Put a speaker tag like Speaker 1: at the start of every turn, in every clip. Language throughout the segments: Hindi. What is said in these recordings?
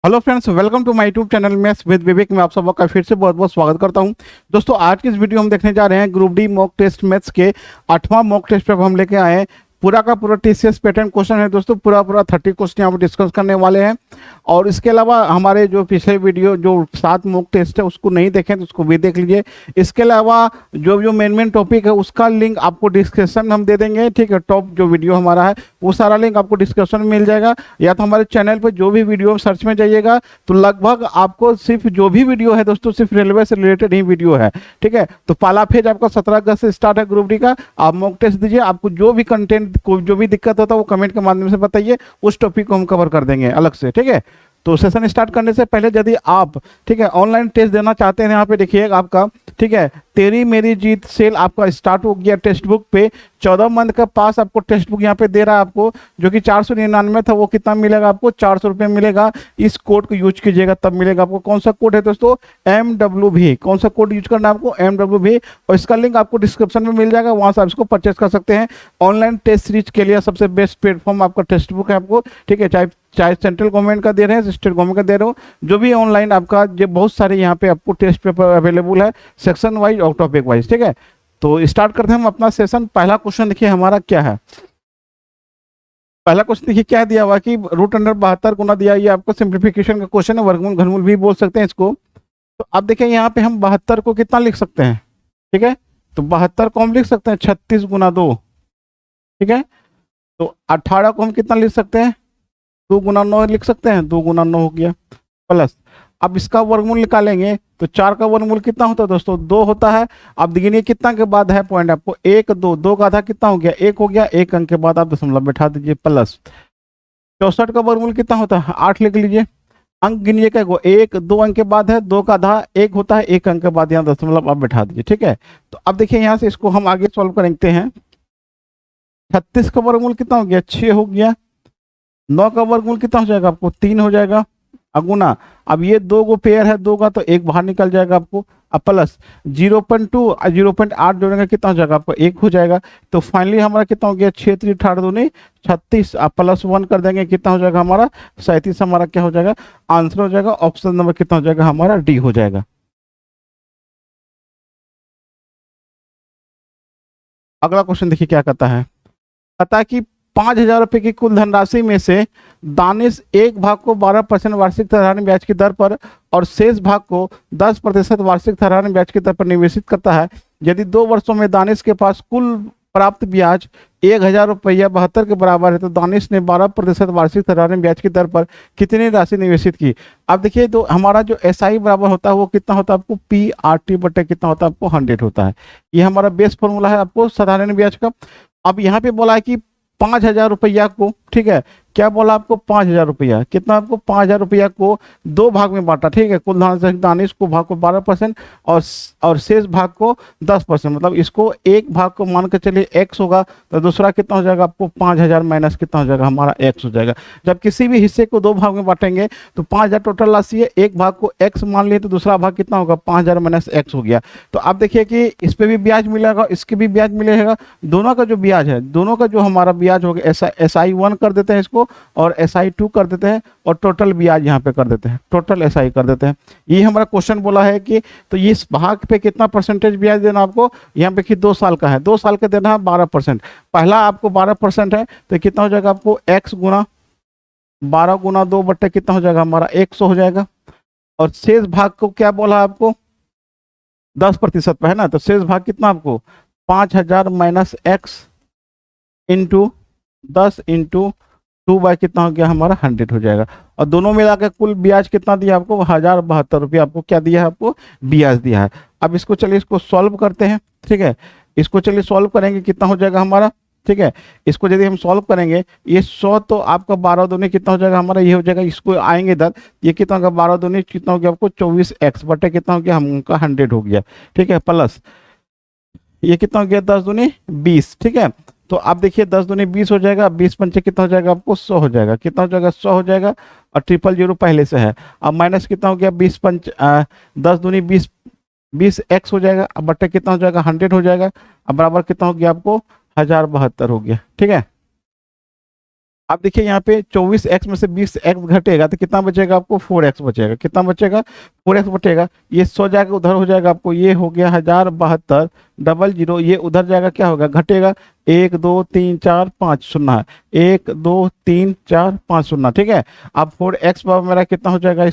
Speaker 1: Hello friends, welcome to my YouTube channel maths with Vivek में आप सबका फिर से बहुत बहुत स्वागत करता हूं। दोस्तों, आज की इस वीडियो हम देखने जा रहे हैं group D mock test maths के 8वां मॉक टेस्ट पेपर हम लेके आए हैं। पूरा का पूरा टीसीएस पैटर्न क्वेश्चन है दोस्तों, पूरा 30 क्वेश्चन यहाँ पर डिस्कस करने वाले हैं। और इसके अलावा हमारे जो पिछले वीडियो जो 7 मॉक टेस्ट है उसको नहीं देखें तो उसको भी देख लीजिए। इसके अलावा जो जो मेन टॉपिक है उसका लिंक आपको डिस्क्रिप्शन में हम दे देंगे, ठीक है। टॉप जो वीडियो हमारा है वो सारा लिंक आपको डिस्क्रिप्शन में मिल जाएगा, या तो हमारे चैनल पर जो भी वीडियो सर्च में जाइएगा तो लगभग आपको सिर्फ जो भी वीडियो है दोस्तों सिर्फ रेलवे से रिलेटेड ही वीडियो है, ठीक है। तो पहला फेज आपका 17 अगस्त से स्टार्ट है ग्रुप डी का। आप मॉक टेस्ट दीजिए, आपको जो भी कंटेंट को जो भी दिक्कत होता है वो कमेंट के माध्यम से बताइए, उस टॉपिक को हम कवर कर देंगे अलग से, ठीक है। तो सेशन स्टार्ट करने से पहले यदि आप, ठीक है, ऑनलाइन टेस्ट देना चाहते हैं, यहाँ पे देखिएगा आपका, ठीक है, तेरी मेरी जीत सेल आपका स्टार्ट हो गया टेक्स्ट बुक पे। 14 मंथ का पास आपको टेक्स्ट बुक यहाँ पे दे रहा है आपको, जो कि 499 था, वो कितना मिलेगा आपको? 400 रुपये मिलेगा। इस कोड को यूज कीजिएगा तब मिलेगा आपको। कौन सा कोड है दोस्तों? MWV। कौन सा कोड यूज करना है आपको? MWV। और इसका लिंक आपको डिस्क्रिप्शन में मिल जाएगा, वहां से आप इसको परचेस कर सकते हैं। ऑनलाइन टेस्ट सीरीज के लिए सबसे बेस्ट प्लेटफॉर्म आपका टेक्स्ट बुक है आपको, ठीक है। चाहे चाहे सेंट्रल गवर्नमेंट का दे रहे हैं, स्टेट गवर्नमेंट का दे रहे हो, जो भी ऑनलाइन आपका, जो बहुत सारे यहाँ पे आपको टेस्ट पेपर अवेलेबल है, सेक्शन वाइज और टॉपिक वाइज, ठीक है। तो स्टार्ट करते हैं हम अपना सेशन। पहला क्वेश्चन देखिए हमारा क्या है। पहला क्वेश्चन देखिए क्या दिया हुआ कि √72 गुना दिया। ये आपको सिंप्लीफिकेशन का क्वेश्चन है, वर्गमूल घनमूल भी बोल सकते हैं इसको। तो अब देखिए यहाँ पे हम 72 को कितना लिख सकते हैं, ठीक है। तो 72 को हम लिख सकते हैं 36 गुना 2, ठीक है। तो 18 को हम कितना लिख सकते हैं? 2 गुना 9 लिख सकते हैं, 2 गुना 9 हो गया प्लस। अब इसका वर्गमूल निकालेंगे तो 4 का वर्गमूल कितना होता है दोस्तों? 2 होता है। अब गिनिए कितना के बाद है पॉइंट आपको? 1 2, 2 का आधा कितना हो गया? 1 हो गया। 1 अंक के बाद आप दशमलव बैठा दीजिए प्लस। 64 का वर्गमूल कितना होता है? 8 लिख लीजिए। अंक गिनिए क्या को? 1 2 अंक के बाद है, 2 का आधा 1 होता है, 1 अंक के बाद यहाँ दशमलव आप बैठा दीजिए, ठीक है। तो अब देखिए यहाँ से इसको हम आगे सॉल्व करते हैं। 36 का वर्गमूल कितना हो गया? 6 हो गया। 9 का वर्गमूल कितना हो जाएगा आपको? 3 हो जाएगा। अगुना, अब ये 2 को पेयर है 2 का, तो 1 बाहर निकल जाएगा आपको। अब प्लस 0.2 और 0.8 जोड़ेंगे कितना हो जाएगा आपको? 1 हो जाएगा। तो फाइनली हमारा कितना हो गया? 6 3 18 दूनी 36। आप प्लस 1 कर देंगे कितना हो जाएगा हमारा? 37 हमारा क्या हो जाएगा? आंसर हो जाएगा। ऑप्शन नंबर कितना हो जाएगा हमारा? डी हो जाएगा। अगला क्वेश्चन देखिए क्या कहता है। कहता है कि 5,000 रुपए की कुल धनराशि में से दानिश एक भाग को 12% वार्षिक साधारण ब्याज की दर पर और शेष भाग को 10% वार्षिक साधारण ब्याज की दर पर निवेशित करता है। यदि 2 वर्षों में दानिश के पास कुल प्राप्त ब्याज 1,000 रुपया 72 के बराबर है, तो दानिश ने 12% वार्षिक साधारण ब्याज की दर पर कितनी राशि निवेशित की? अब देखिए, तो हमारा जो SI बराबर होता है वो कितना होता है आपको? PRT बटे कितना होता है आपको? 100 होता है। ये हमारा बेस फॉर्मूला है आपको साधारण ब्याज का। अब यहाँ पे बोला है कि 5,000 रुपया को, ठीक है, क्या बोला आपको? 5,000 रुपया। कितना आपको? 5,000 रुपया को 2 भाग में बांटा, ठीक है। कुल दानिश को भाग को 12% और शेष भाग को 10%। मतलब इसको एक भाग को मान के चलिए x होगा, तो दूसरा कितना हो जाएगा आपको? 5,000 माइनस कितना हो जाएगा हमारा? x हो जाएगा। जब किसी भी हिस्से को 2 भाग में बांटेंगे तो 5,000 टोटल राशि है, एक भाग को x मान लिए तो दूसरा भाग कितना होगा? 5,000 माइनस x हो गया। तो आप देखिए कि इस पे भी ब्याज मिलेगा, इसके भी ब्याज मिलेगा। दोनों का जो ब्याज है, दोनों का जो हमारा ब्याज होगा, SI1 कर देते हैं इसको और SI2 कर देते हैं, और टोटल ब्याज यहाँ पे कर देते हैं, टोटल SI कर देते हैं। ये हमारा क्वेश्चन बोला है कि तो इस भाग पे कितना परसेंटेज ब्याज देना आपको? यहाँ पे कि 2 साल का है, 2 साल का देना है 12%। पहला आपको 12% है, तो कितना हो जाएगा आपको? x गुना 12 गुना 2 बट्टे कितना हो जाएगा हमारा? 100 हो जाएगा। और शेष भाग को क्या बोला आपको? 10% पे है ना, तो शेष भाग कितना आपको? 5,000 minus x into 10 into 2 by कितना हो गया हमारा? 100 हो जाएगा। और दोनों मिला के कुल ब्याज कितना दिया आपको? 1,072 रुपया आपको क्या दिया है? आपको ब्याज दिया है। अब इसको चलिए इसको सॉल्व करते हैं, ठीक है। इसको चलिए सॉल्व करेंगे, कितना हो जाएगा हमारा? ठीक है, इसको यदि हम सॉल्व करेंगे, ये 100 तो आपका 12 दूनी कितना हो जाएगा हमारा? ये हो जाएगा। इसको आएंगे इधर, ये कितना होगा? 12 दूनी कितना हो गया आपको? 24x बटे कितना हो गया हमका? 100 हो गया, ठीक है। प्लस ये कितना हो गया? 10 दूनी 20, ठीक है। तो आप देखिए 10 दूनी 20 हो जाएगा, 20 पंचे कितना हो जाएगा आपको? 100 हो जाएगा। कितना हो जाएगा? 100 हो जाएगा। और 000 पहले से है। अब माइनस कितना हो गया? 20 पंच 10 दूनी 20, 20x हो जाएगा। अब बट्टे कितना हो जाएगा? 100 हो जाएगा। अब बराबर कितना हो गया आपको? 1,072 हो गया, ठीक है। आप देखिए यहाँ पे 24x में से 20x घटेगा तो कितना बचेगा आपको 4x बचेगा। कितना बचेगा 4x बचेगा। ये 100 जाएगा उधर हो जाएगा आपको, ये हो गया 1072 ये उधर जाएगा क्या होगा घटेगा 1 2 3 4 5 शून्य है 1 2 3 4 5 शून्य। ठीक है। अब 4x पावर मेरा कितना हो जाएगा,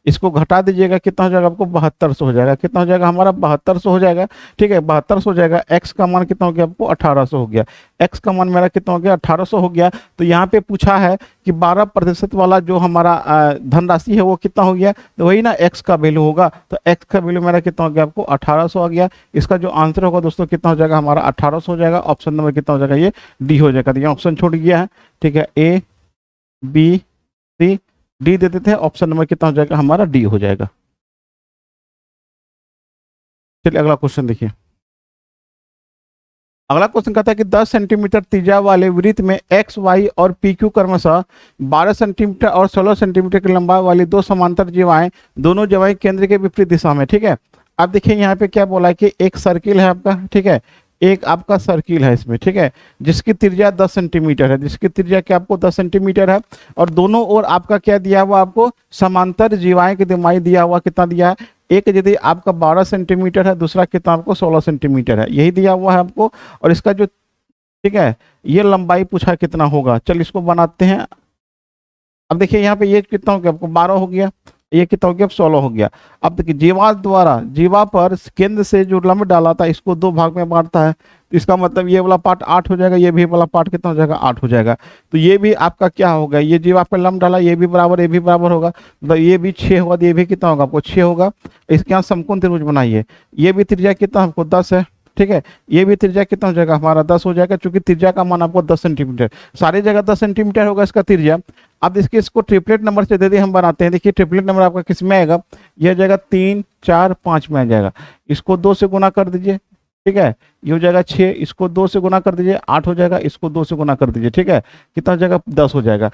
Speaker 1: इसको घटा दीजिएगा कितना हो जाएगा आपको 7200 हो जाएगा। कितना हो जाएगा हमारा 7200 हो जाएगा। ठीक है 7200 हो जाएगा। x का मान कितना हो गया आपको 1800 हो गया। x का मान मेरा कितना हो गया 1800 हो गया। तो यहाँ पे पूछा है कि 12% वाला जो हमारा धनराशि है वो कितना हो गया, तो वही ना x का वैल्यू होगा। तो x का वैल्यू मेरा कितना हो गया आपको 1800 आ गया। इसका जो आंसर होगा दोस्तों कितना हो जाएगा हमारा 1800 हो जाएगा। ऑप्शन नंबर कितना हो जाएगा ये डी हो जाएगा। तो ये ऑप्शन छूट गया है। ठीक है ए बी सी डी दे देते हैं। ऑप्शन नंबर कितना हो जाएगा हमारा डी हो जाएगा। चलिए अगला क्वेश्चन देखिए। अगला क्वेश्चन कहता है कि 10 सेंटीमीटर त्रिज्या वाले वृत्त में एक्स वाई और पी क्यू क्रमशः 12 सेंटीमीटर और 16 सेंटीमीटर की लंबाई वाली दो समांतर जीवाएं, दोनों जीवाएं केंद्र के विपरीत दिशा में। ठीक है। अब देखिए यहाँ पे क्या बोला है कि एक सर्किल है आपका। ठीक है। एक आपका सर्किल है इसमें। ठीक है। जिसकी त्रिज्या 10 सेंटीमीटर है, जिसकी त्रिज्या क्या आपको 10 सेंटीमीटर है, और दोनों ओर आपका क्या दिया हुआ आपको समांतर जीवाएं की लंबाई दिया हुआ कितना दिया है, एक यदि आपका 12 सेंटीमीटर है, दूसरा कितना आपको 16 सेंटीमीटर है, यही दिया हुआ है आपको। और इसका जो ठीक है ये लंबाई पूछा कितना होगा। चल इसको बनाते हैं। अब देखिए यहाँ पे ये कितना हो गया आपको 12 हो गया, ये कितना हो गया 16 हो गया। अब देखिए जीवा पर केंद्र से जो लंब डाला था इसको दो भाग में बांटता है। इसका मतलब ये वाला पार्ट 8 हो जाएगा, ये भी वाला पार्ट कितना हो जाएगा 8 हो जाएगा। तो ये भी आपका क्या होगा, ये जीवा पे लंब डाला ये भी बराबर ये भी बराबर होगा, मतलब ये भी 6 होगा, तो ये भी कितना होगा आपको 6 होगा। इसके यहाँ समकोण त्रिभुज बनाइए। ये भी त्रिज्या कितना आपको 10 है। ठीक है। ये भी त्रिज्या कितना हो जाएगा हमारा 10 हो जाएगा, क्योंकि त्रिज्या का मान आपको 10 सेंटीमीटर, सारी जगह 10 सेंटीमीटर होगा इसका त्रिज्या। अब इसको ट्रिपलेट नंबर से दे दे हम बनाते हैं। देखिए ट्रिपलेट नंबर आपका किस में आएगा, यह जाएगा 3 4 5 में आ जाएगा। इसको 2 से गुना कर दीजिए। ठीक है। ये हो जाएगा 6, इसको 2 से गुना कर दीजिए 8 हो जाएगा, इसको 2 से गुना कर दीजिए। ठीक है। कितना हो जाएगा 10 हो जाएगा।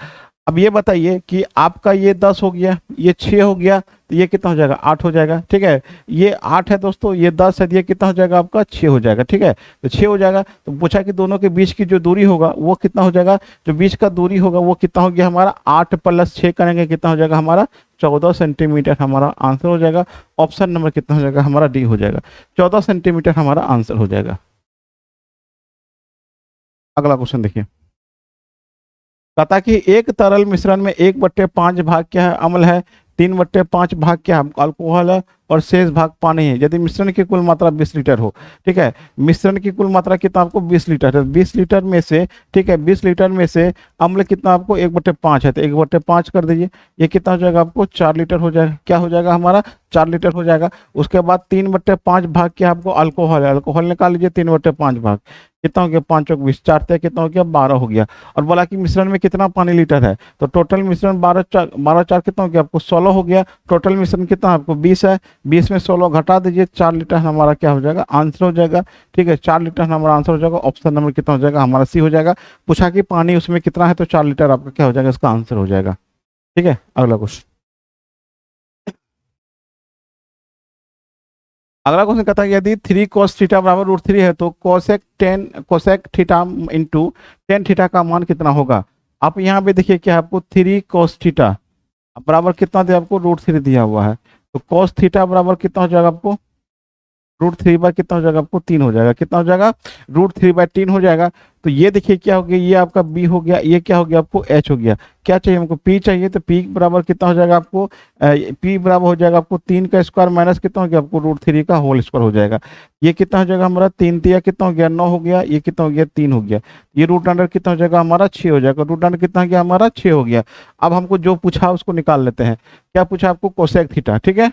Speaker 1: अब ये बताइए कि आपका ये 10 हो गया, ये 6 हो गया, तो ये कितना हो जाएगा 8 हो जाएगा। ठीक है। ये 8 है दोस्तों, ये 10 है, ये कितना हो जाएगा आपका 6 हो जाएगा। ठीक है। तो 6 हो जाएगा। तो पूछा कि दोनों के बीच की जो दूरी होगा वो कितना हो जाएगा, जो बीच का दूरी होगा वो कितना हो गया हमारा 8 + 6 करेंगे कितना हो जाएगा हमारा 14 सेंटीमीटर हमारा आंसर हो जाएगा। ऑप्शन नंबर कितना हो जाएगा हमारा डी हो जाएगा। 14 सेंटीमीटर हमारा आंसर हो जाएगा। अगला क्वेश्चन देखिए। कहता कि एक तरल मिश्रण में 1/5 भाग क्या है अम्ल है, 3/5 भाग क्या है अल्कोहल है, और शेष भाग पानी है। यदि मिश्रण की कुल मात्रा 20 लीटर हो। ठीक है। मिश्रण की कुल मात्रा कितना आपको 20 लीटर है। 20 लीटर में से ठीक है 20 लीटर में से अम्ल कितना आपको 1/5 है, तो 1/5 कर दीजिए। ये कितना हो जाएगा आपको 4 लीटर हो जाएगा। क्या हो जाएगा हमारा 4 लीटर हो जाएगा। उसके बाद 3/5 भाग क्या आपको अल्कोहल है, अल्कोहल निकाल लीजिए। 3/5 भाग कितना हो गया 5 चौक 20, 4 तय कितना हो गया 12 हो गया। और बोला कि मिश्रण में कितना पानी लीटर है, तो टोटल मिश्रण 12 4 कितना हो गया आपको 16 हो गया। टोटल मिश्रण कितना आपको 20 है, 20 में 16 घटा दीजिए, 4 लीटर हमारा क्या हो जाएगा आंसर हो जाएगा। ठीक है। 4 लीटर हमारा आंसर हो जाएगा। ऑप्शन नंबर कितना हो जाएगा हमारा सी हो जाएगा। पूछा कि पानी उसमें कितना है, तो 4 लीटर आपका क्या हो जाएगा इसका आंसर हो जाएगा। ठीक है। अगला क्वेश्चन। अगला क्वेश्चन कहता है यदि 3 cos थीटा बराबर √3 है तो cosec theta into tan theta का मान कितना होगा। आप यहाँ पे देखिए क्या आपको 3 cos थीटा बराबर कितना दिया आपको √3 दिया हुआ है। तो cos थीटा बराबर कितना हो जाएगा आपको √3 कितना हो जाएगा आपको 3 हो जाएगा। कितना हो जाएगा √3/3 हो जाएगा। तो ये देखिए क्या हो गया, ये आपका बी हो गया, ये क्या हो गया आपको एच हो गया। क्या चाहिए हमको पी चाहिए, तो पी बराबर कितना हो जाएगा आपको पी बराबर हो जाएगा आपको 3 का स्क्वायर माइनस कितना हो गया आपको √3 का होल स्क्वायर हो जाएगा। ये कितना हो जाएगा हमारा 3 तिया कितना हो गया 9 हो गया, ये कितना हो गया 3 हो गया। ये रूट अंडर कितना हो जाएगा हमारा 6 हो जाएगा। रूट अंडर कितना हो गया हमारा 6 हो गया। अब हमको जो पूछा उसको निकाल लेते हैं। क्या पूछा आपको कोसेक थीटा। ठीक है।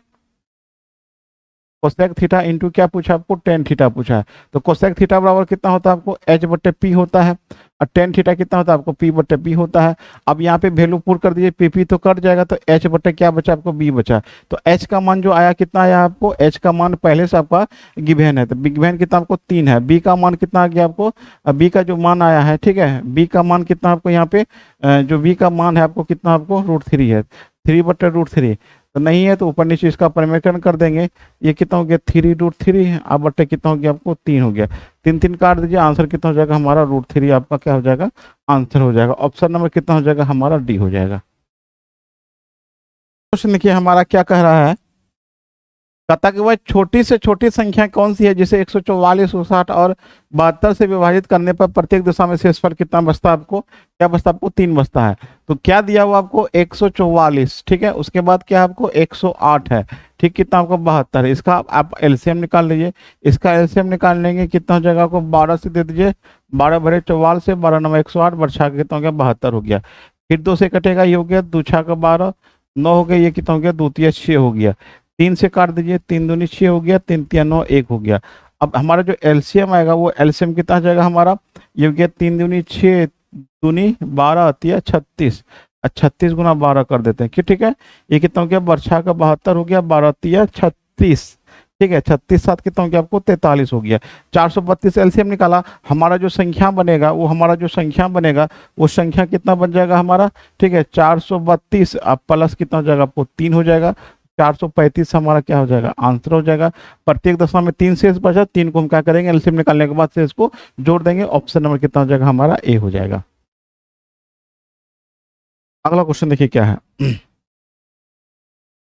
Speaker 1: कोसेक थीटा इंटू क्या पूछा आपको टेन थीटा पूछा है। तो कोसेक थीटा बराबर कितना होता है आपको h/p होता है, और टेन थीटा कितना होता है आपको p/p होता है। अब यहाँ पे वैल्यू पुट कर दीजिए, p तो कट जाएगा, तो h/ क्या बचा आपको b बचा। तो h का मान जो आया कितना आया आपको, h का मान पहले से आपका गिवेन है, तो गिवेन कितना आपको 3 है। b का मान कितना आ गया आपको, b का जो मान आया है ठीक है, b का मान कितना आपको यहाँ पे जो b का मान है आपको कितना आपको √3 है। 3/√3 तो नहीं है, तो ऊपर नीचे इसका परिमेयकरण कर देंगे। ये कितना हो गया 3√3, अब बट्टे कितना हो गया आपको 3 हो गया, 3 काट दीजिए, आंसर कितना हो जाएगा हमारा √3 आपका क्या हो जाएगा आंसर हो जाएगा। ऑप्शन नंबर कितना हो जाएगा हमारा डी हो जाएगा। क्वेश्चन देखिए हमारा क्या कह रहा है, कहता कि वह छोटी से छोटी संख्या कौन सी है जिसे 144, 160 और 72 से विभाजित करने पर प्रत्येक दिशा में शेषफल कितना बचता है आपको, क्या बचता है आपको 3 बचता है। तो क्या दिया हुआ आपको 144, ठीक है, उसके बाद क्या आपको 108 है, ठीक, कितना आपको 72 है। इसका आप एलसीएम निकाल लीजिए, इसका एलसीएम निकाल लेंगे कितना हो जाएगा आपको 12 से दे दीजिए, 12 भरे 44 से 12 9 108 बरछा के कितना हो गया 72 हो गया, फिर 2 से कटेगा, ये हो गया 2 6 का 12 9 हो गया, ये कितना हो गया 2 3 6 हो गया, 3 से काट दीजिए, 3 दूनी 6 हो गया, 3 3 9 1 हो गया। अब हमारा जो एलसीएम आएगा वो एलसीएम कितना आ जाएगा हमारा, ये हो गया 3 दूनी 6 दूनी 12 अतिया 36, 36 गुना 12 कर देते हैं कि ठीक है, ये कितना हो गया बरछा का 72 हो गया, 12 अतिया 36, ठीक है, 36 7 कितना हो गया आपको 43 हो गया। 432 एलसीएम निकाला, हमारा जो संख्या बनेगा वो हमारा जो संख्या बनेगा वो संख्या कितना बन जाएगा हमारा, ठीक है, 432 अब प्लस कितना हो जाएगा आपको 3 हो जाएगा, 435 हमारा क्या हो जाएगा आंसर हो जाएगा। प्रत्येक दशा में 3 शेष बचा, 3 को हम क्या करेंगे एलसीएम निकालने के बाद शेष को जोड़ देंगे, ऑप्शन नंबर कितना हो जाएगा हमारा ए हो जाएगा। अगला क्वेश्चन देखिए क्या है,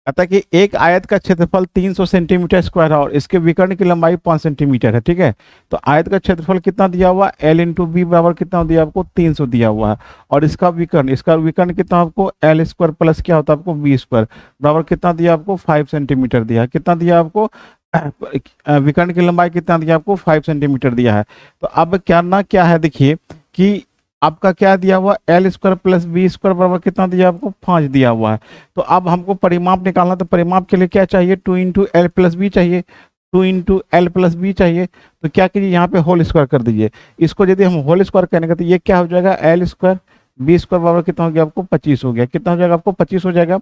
Speaker 1: कहता है कि एक आयत का क्षेत्रफल 300 सेंटीमीटर स्क्वायर है और इसके विकर्ण की लंबाई 5 सेंटीमीटर है, ठीक है, तो आयत का क्षेत्रफल कितना दिया हुआ एल इंटू बी बराबर कितना दिया आपको 300 दिया हुआ है, और इसका विकर्ण कितना आपको एल स्क्वायर प्लस क्या होता है आपको बी स्क्वायर बराबर कितना दिया आपको 5 सेंटीमीटर दिया है, कितना दिया आपको विकर्ण की लंबाई कितना दिया आपको 5 सेंटीमीटर दिया है। तो अब करना क्या है देखिए कि आपका क्या दिया हुआ L square plus B square बराबर कितना दिया आपको 5 दिया हुआ है। तो अब हमको परिमाप निकालना, तो परिमाप के लिए क्या चाहिए 2 इंटू एल प्लस बी चाहिए, 2 इंटू एल प्लस बी चाहिए, तो क्या कीजिए यहाँ पे होल स्क्वायर कर दीजिए, इसको यदि हम होल स्क्वायर करेंगे तो ये क्या हो जाएगा एल स्क्वायर बी स्क्वायर बराबर कितना हो गया आपको 25 हो गया, कितना हो जाएगा आपको 25 हो जाएगा।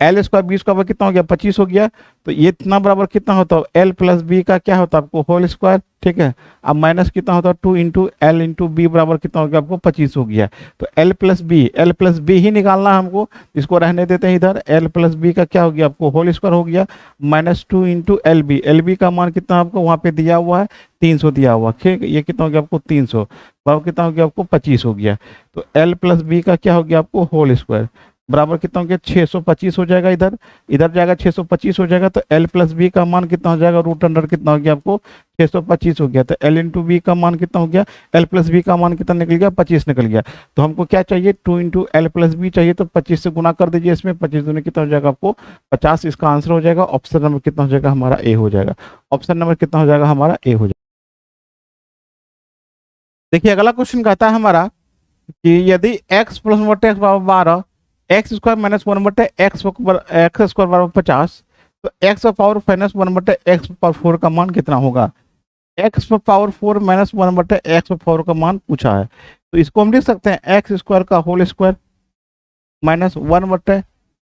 Speaker 1: एल स्क्वायर बी स्क्वायर कितना हो गया 25 हो गया, तो ये इतना बराबर कितना होता है एल प्लस बी का क्या होता है आपको होल स्क्वायर, ठीक है, अब माइनस कितना होता है 2 इंटू एल इंटू बी बराबर कितना हो गया आपको 25 हो गया। तो एल प्लस बी ही निकालना है हमको, इसको रहने देते हैं इधर, एल प्लस बी का क्या हो गया आपको होल स्क्वायर हो गया माइनस 2 इंटू एल बी का मान कितना आपको वहाँ पे दिया हुआ है 300 दिया हुआ, ठीक, ये कितना हो गया आपको 300 बराबर कितना हो गया आपको 25 हो गया। तो एल प्लस बी का क्या हो गया आपको होल स्क्वायर बराबर कितना हो गया 625 हो जाएगा, इधर इधर जाएगा 625 हो जाएगा, तो एल प्लस बी का मान कितना हो जाएगा रूट अंडर कितना हो गया आपको 625 हो गया, तो एल इंटू बी का मान कितना हो गया एल प्लस बी का मान कितना निकल गया 25 निकल गया। तो हमको क्या चाहिए 2 इंटू एल प्लस बी चाहिए, तो 25 से गुना कर दीजिए, इसमें 25 दूनी कितना हो जाएगा आपको 50, इसका आंसर हो जाएगा ऑप्शन नंबर कितना हो जाएगा हमारा ए हो जाएगा, ऑप्शन नंबर कितना हो जाएगा हमारा ए हो जाएगा। देखिए अगला क्वेश्चन कहता है हमारा कि यदि x प्लस 1 बराबर 12 x square minus 1 X square बराबर 50, तो x power minus 1 x power 4 का मान कितना होगा। X power 4 minus 1 x power का मान पूछा है, तो इसको हम लिख सकते हैं एक्स स्क्वायर का whole square minus 1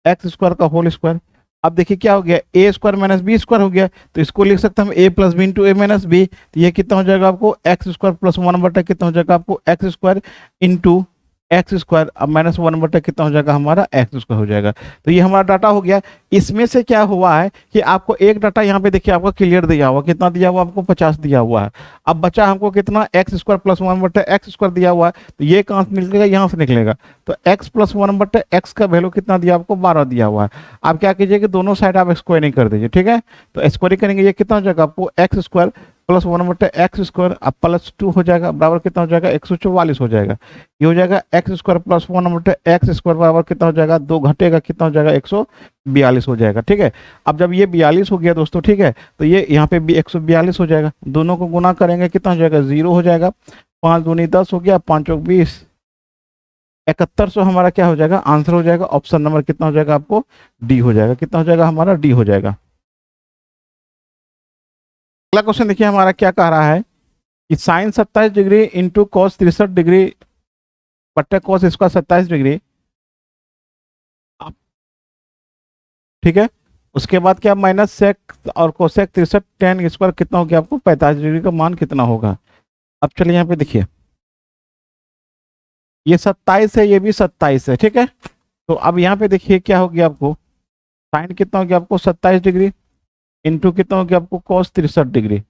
Speaker 1: X square का होल स्क्वायर। अब देखिए क्या हो गया A square minus B square हो गया, तो इसको लिख सकते हैं हम A plus B into A minus B, तो ये कितना हो जाएगा आपको एक्स स्क्वायर प्लस 1 कितना हो जाएगा आपको x square into x square, अब माइनस 1 कितना हो जाएगा हमारा एक्स स्क्वायर हो जाएगा। तो ये हमारा डाटा हो गया। इसमें से क्या हुआ है कि आपको एक डाटा यहाँ पे देखिए आपका क्लियर दिया हुआ, कितना दिया हुआ आपको 50 दिया हुआ है। अब बचा हमको कितना x square plus 1 X square दिया हुआ है, तो ये कहाँ से निकलेगा यहाँ से निकलेगा, तो एक्स प्लस 1 एक्स का वैल्यू कितना दिया आपको 12 दिया हुआ है। आप क्या कीजिए कि दोनों साइड आप स्क्वायरिंग कर दीजिए, ठीक है, तो स्क्वायरिंग करेंगे ये कितना हो जाएगा आपको x square plus 1/x square अब प्लस 2 हो जाएगा बराबर कितना हो जाएगा 144 हो जाएगा, ये हो जाएगा x square plus 1/x square बराबर कितना हो जाएगा 2 घटेगा कितना हो जाएगा 142 हो जाएगा, ठीक है। अब जब ये 42 हो गया दोस्तों, ठीक है, तो ये यहाँ पे भी 142 हो जाएगा, दोनों को गुना करेंगे कितना हो जाएगा 0 हो जाएगा, 5 दूनी 10 हो गया, 5 चौक 20, 7100 हमारा क्या हो जाएगा आंसर हो जाएगा। ऑप्शन नंबर कितना हो जाएगा आपको डी हो जाएगा, कितना हो जाएगा हमारा डी हो जाएगा। अगला क्वेश्चन देखिए हमारा क्या कह रहा है कि sine 27 degree into cos 63 degree बट्टे कॉस स्क्वायर 27 डिग्री, ठीक है, उसके बाद क्या माइनस सेक और कोसेक 63 tan स्क्वायर कितना हो गया आपको 45 डिग्री का मान कितना होगा। अब चलिए यहाँ पे देखिए, ये 27 है, ये भी 27 है, ठीक है। तो अब यहाँ पे देखिए क्या हो गया आपको, साइन कितना हो गया आपको 27 डिग्री इंटू कितना हो गया आपको कॉस 63 डिग्री,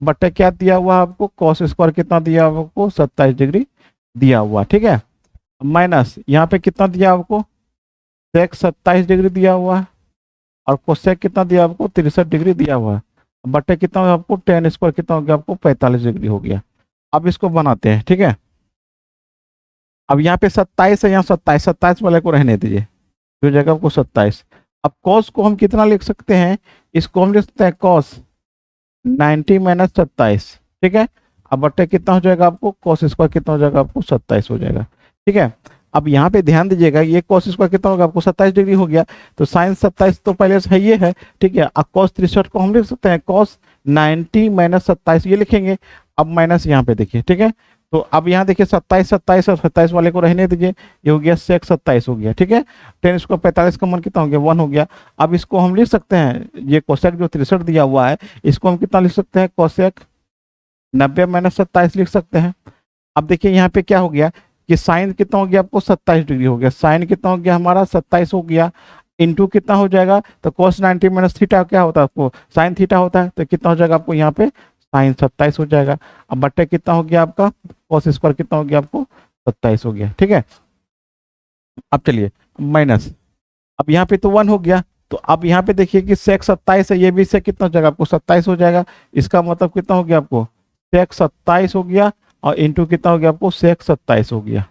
Speaker 1: बटे क्या दिया हुआ है आपको कॉस स्क्वायर कितना दिया हुआ आपको 27 डिग्री दिया हुआ, ठीक है। माइनस यहाँ पे कितना दिया आपको सेक 27 डिग्री दिया हुआ है और कोसेक कितना दिया आपको 63 डिग्री दिया हुआ है, बटे कितना हो गया आपको tan स्क्वायर कितना हो गया आपको 45 डिग्री हो गया। अब इसको बनाते हैं, ठीक है। अब यहाँ पे 27 है, यहाँ 27 वाले को रहने दीजिए, जो जगह आपको 27। अब कॉस को हम कितना लिख सकते हैं, इसको हम लिख सकते हैं कॉस 90 माइनस 27, ठीक है। अब बट्टे कितना हो जाएगा आपको कॉस स्क्वायर कितना हो जाएगा आपको 27 हो जाएगा, ठीक है। अब यहाँ पे ध्यान दीजिएगा, ये कॉस स्क्वायर कितना होगा आपको 27 डिग्री हो गया, तो साइन 27 तो पहले से ये है, ठीक है। अब कॉस 63 को हम लिख सकते हैं कॉस 90 माइनस 27 ये लिखेंगे। अब माइनस यहाँ पे देखिए, ठीक है। तो अब यहाँ देखिए 27 27 और 27 वाले को रहने दीजिए, ये हो गया सेक 27 हो गया, ठीक है। tan स्क्वायर 45 का मान कितना हो गया 1 हो गया। अब इसको हम लिख सकते हैं, ये कोसेक जो 63 दिया हुआ है इसको हम कितना लिख सकते हैं कोसेक 90 माइनस 27 लिख सकते हैं। अब देखिए यहाँ पे क्या हो गया कि साइन कितना हो गया आपको 27 डिग्री हो गया, साइन कितना हो गया हमारा 27 हो गया, इंटू कितना हो जाएगा तो cos 90 माइनस थीटा क्या होता है आपको साइन थीटा होता है, तो कितना हो जाएगा आपको यहाँ पे साइन 27 हो जाएगा। अब बट्टे कितना हो गया आपका cos स्क्वायर कितना हो गया आपको 27 हो गया, ठीक है। अब चलिए माइनस, अब यहाँ पे तो 1 हो गया, तो अब यहाँ पे देखिए कि सेक 27 है, ये भी सेक कितना हो जाएगा आपको 27 हो जाएगा। इसका मतलब कितना हो गया आपको सेक 27 हो गया और इंटू कितना हो गया आपको सेक 27 हो गया।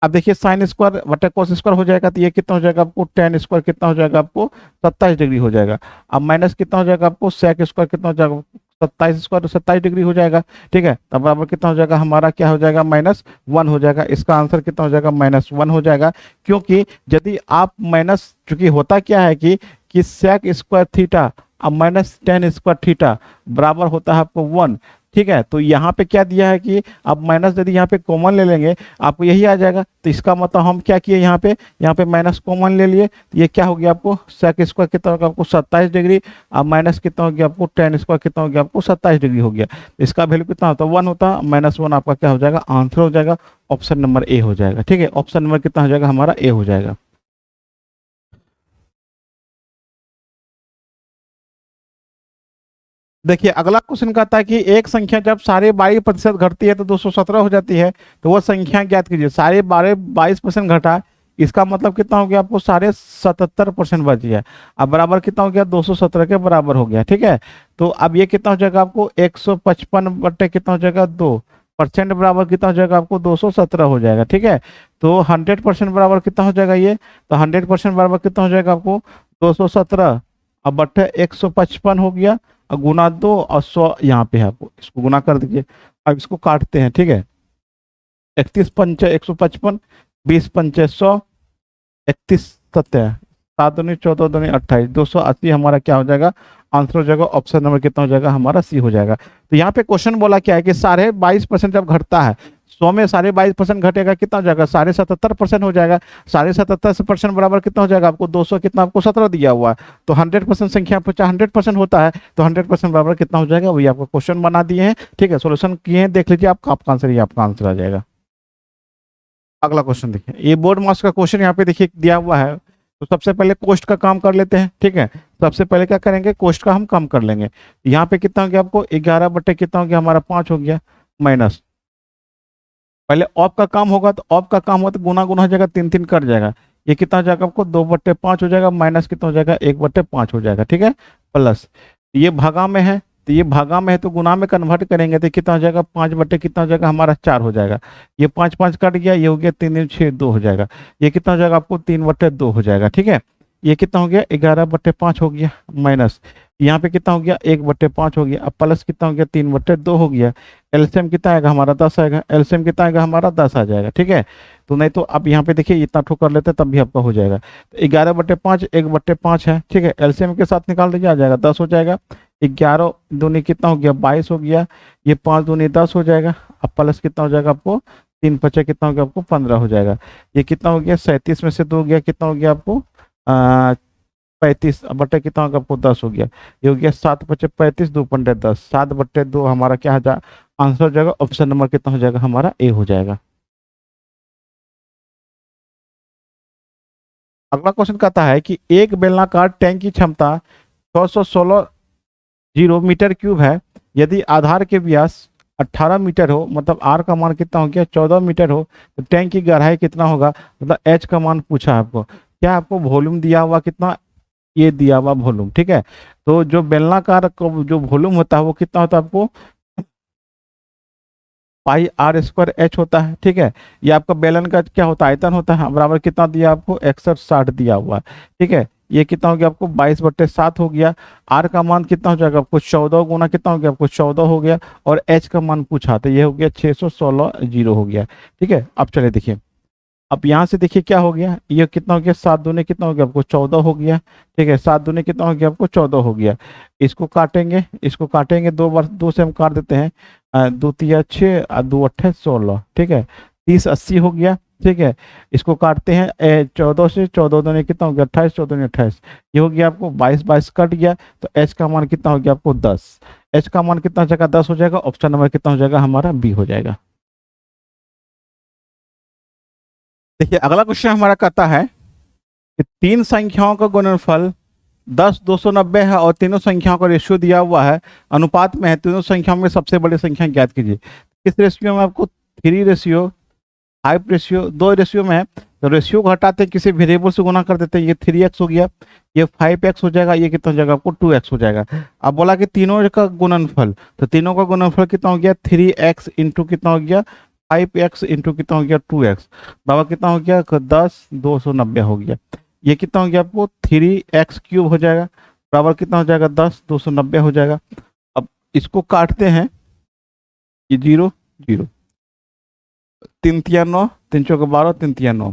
Speaker 1: अब देखिए साइन स्क्वायर बटा कॉस स्क्वायर हो जाएगा, तो ये कितना हो जाएगा आपको tan स्क्वायर कितना हो जाएगा आपको 27 डिग्री हो जाएगा। अब माइनस कितना हो जाएगा आपको सेक स्क्वायर कितना हो जाएगा 27 स्क्वायर 27 डिग्री हो जाएगा, ठीक है। तब बराबर कितना हो जाएगा हमारा क्या हो जाएगा -1 हो जाएगा। इसका आंसर कितना हो जाएगा -1 हो जाएगा, क्योंकि यदि आप माइनस, चूंकि होता क्या है कि सेक स्क्वायर थीटा अब माइनस tan स्क्वायर थीटा बराबर होता है आपको 1, ठीक है। तो यहाँ पे क्या दिया है कि अब माइनस यदि यहाँ पे कॉमन ले लेंगे आपको यही आ जाएगा, तो इसका मतलब हम क्या किए यहाँ पे माइनस कॉमन ले लिए, तो ये क्या हो गया आपको सेक स्क्वायर कितना होगा आपको 27 डिग्री, अब माइनस कितना हो गया आपको tan स्क्वायर कितना हो गया आपको 27 डिग्री हो गया। इसका वैल्यू कितना होता है 1 होता, -1 आपका क्या हो जाएगा आंसर हो जाएगा, ऑप्शन नंबर ए हो जाएगा, ठीक है। ऑप्शन नंबर कितना हो जाएगा हमारा ए हो जाएगा। देखिए अगला क्वेश्चन कहता है कि एक संख्या जब साढ़े 22% घटती है तो 217 हो जाती है, तो वो संख्या ज्ञात कीजिए। साढ़े 22% घटा, इसका मतलब कितना हो गया आपको 77.5% बच गया। अब बराबर कितना हो गया 217 के बराबर हो गया, ठीक है। तो अब ये कितना हो जाएगा आपको 155 बटे कितना हो जाएगा 2% बराबर कितना हो जाएगा आपको 217 हो जाएगा, ठीक है। तो 100% बराबर कितना हो जाएगा ये, तो 100% बराबर कितना हो जाएगा आपको 217 अब बटे 155 हो गया और गुना 2 और 100 यहाँ पे है, आपको इसको गुना कर दीजिए। अब इसको काटते हैं, ठीक है। 31 पंचे 155, 20 पंचे 100, 31 सत्या 7 दूनी 14 दूनी 28, 280 हमारा क्या हो जाएगा आंसर हो जाएगा। ऑप्शन नंबर कितना हो जाएगा हमारा सी हो जाएगा। तो यहाँ पे क्वेश्चन बोला क्या है कि 22.5% जब घटता है 100 में 22.5% घटेगा कितना हो जाएगा 77% हो जाएगा। 77% बराबर कितना हो जाएगा आपको 200 कितना आपको 17 दिया हुआ है, तो 100% संख्या 100% होता है, तो 100% बराबर कितना हो जाएगा वही आपको क्वेश्चन बना दिए हैं, ठीक है। सोल्यूशन किए हैं, देख लीजिए आपका आंसर, ये आपका आंसर आ जाएगा। अगला क्वेश्चन देखिए, ये बोर्ड मार्क्स का क्वेश्चन यहाँ पे देखिए दिया हुआ है। तो सबसे पहले कोस्ट का काम कर लेते हैं, ठीक है। सबसे पहले क्या करेंगे कोस्ट का हम काम कर लेंगे। यहाँ पे कितना हो गया आपको 11 बटे कितना हो गया हमारा 5 हो गया, माइनस पहले ऑफ का काम होगा, तो ऑफ का काम होगा तो गुना गुना हो जाएगा 3 3 कट जाएगा, ये कितना हो जाएगा आपको 2 बटे 5 हो जाएगा, माइनस कितना हो जाएगा 1 बटे 5 हो जाएगा, ठीक है। प्लस ये भागा में है, तो ये भागा में है तो गुना में कन्वर्ट करेंगे तो कितना हो जाएगा 5 बटे कितना हो जाएगा हमारा 4 हो जाएगा। ये 5 5 कट गया, ये हो गया 3 3 6 2 हो जाएगा, ये कितना हो जाएगा आपको 3 बटे 2 हो जाएगा, ठीक है। ये कितना हो गया 11 बटे 5 हो गया, माइनस यहाँ पे कितना हो गया 1 बटे 5 हो गया, अब प्लस कितना हो गया 3 बटे 2 हो गया। एलसीएम कितना आएगा हमारा 10 आएगा, एलसीएम कितना आएगा हमारा 10 आ जाएगा, ठीक है। तो नहीं तो अब यहाँ पे देखिए इतना ठोकर लेते तब भी आपका हो जाएगा। तो 11 बटे 5 1 बटे 5 है, ठीक है। एलसीएम के साथ निकाल दीजिए आ जाएगा 10 हो जाएगा। 11 दूनी कितना हो गया 22 हो गया, ये 5 दूनी 10 हो जाएगा, अब प्लस कितना हो जाएगा आपको 3 पचे कितना हो गया आपको 15 हो जाएगा। ये कितना हो गया 37 में से 2 गया कितना हो गया आपको 35 बटे कितना होगा आपको 10 हो गया। ये हो गया 7×5 = 35, 2 × 10, 7/2 हमारा क्या हो जाएगा आंसर हो जाएगा। ऑप्शन नंबर कितना हो जाएगा हमारा ए हो जाएगा। अगला क्वेश्चन कहता है कि एक बेलनाकार टैंक की क्षमता 616 मीटर क्यूब है। यदि आधार के व्यास 18 मीटर हो, मतलब आर का मान कितना हो गया 14 मीटर हो, तो टैंक की गहराई कितना होगा, मतलब एच का मान पूछा है आपको। क्या आपको वॉल्यूम दिया हुआ कितना, ये दिया हुआ वॉल्यूम, ठीक है। तो जो बेलनाकार जो वॉल्यूम होता है वो कितना होता है आपको πr² h होता है, ठीक है। ये आपका बेलन का क्या होता है आयतन होता है, बराबर कितना दिया आपको 6160 दिया हुआ है, ठीक है। ये कितना हो गया आपको 22/7 हो गया। आर का मान कितना हो जाएगा आपको 14 गुना कितना हो गया आपको 14 हो गया, और एच का मान पूछा तो ये हो गया 616 जीरो हो गया, ठीक है। अब चले देखिए, अब यहाँ से देखिए क्या हो गया, ये कितना हो गया 7 दूने कितना हो गया आपको 14 हो गया, ठीक है। 7 दूने कितना हो गया आपको 14 हो गया। इसको काटेंगे, इसको काटेंगे 2 बार, 2 से हम काट देते हैं, 2 तिया 6 और 2 अट्ठे 16, ठीक है। 30 80 हो गया, ठीक है। इसको काटते हैं 14 से, 14 दूने कितना हो गया 28, 14 दूने 28, ये हो गया आपको 22 कट गया, तो एच का मान कितना हो गया आपको 10। एच का मान कितना हो जाएगा 10 हो जाएगा। ऑप्शन नंबर कितना हो जाएगा हमारा बी हो जाएगा। देखिए अगला क्वेश्चन हमारा कहता है कि तीन संख्याओं का गुणनफल 10 290 है और तीनों संख्याओं का रेशियो दिया हुआ है, अनुपात में है। तीनों संख्याओं में सबसे बड़ी संख्या ज्ञात कीजिए। किस रेशियो में आपको 3 रेशियो 5 रेशियो 2 रेशियो में है, तो रेशियो को हटाते हैं, किसी वेरिएबल से गुना कर देते हैं। ये 3x हो गया, ये 5x हो जाएगा, ये कितना हो जाएगा आपको 2x हो जाएगा। अब बोला कि तीनों का गुणनफल, तो तीनों का गुणनफल कितना हो गया 3x इंटू कितना हो गया 5x इंटू कितना हो गया 2x, बराबर कितना हो गया 10 290 हो गया। ये कितना हो गया आपको 3x³ हो जाएगा, बराबर कितना हो जाएगा 10 290 हो जाएगा। अब इसको काटते हैं, ये 0 0, 3 तिया 9, 3 चौका 12, 3 तिया 9,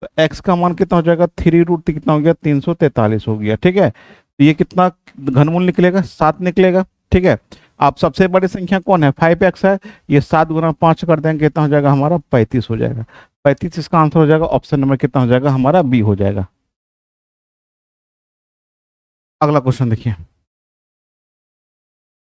Speaker 1: तो x का मान कितना हो जाएगा 3√3 कितना हो गया 343 हो गया, ठीक है। तो ये कितना घनमूल निकलेगा 7 निकलेगा, ठीक है। आप सबसे बड़ी संख्या कौन है 5x है, ये 7 गुना 5 कर देंगे कितना हो जाएगा हमारा 35 हो जाएगा। 35 इसका आंसर हो जाएगा। ऑप्शन नंबर कितना हो जाएगा हमारा बी हो जाएगा। अगला क्वेश्चन देखिए,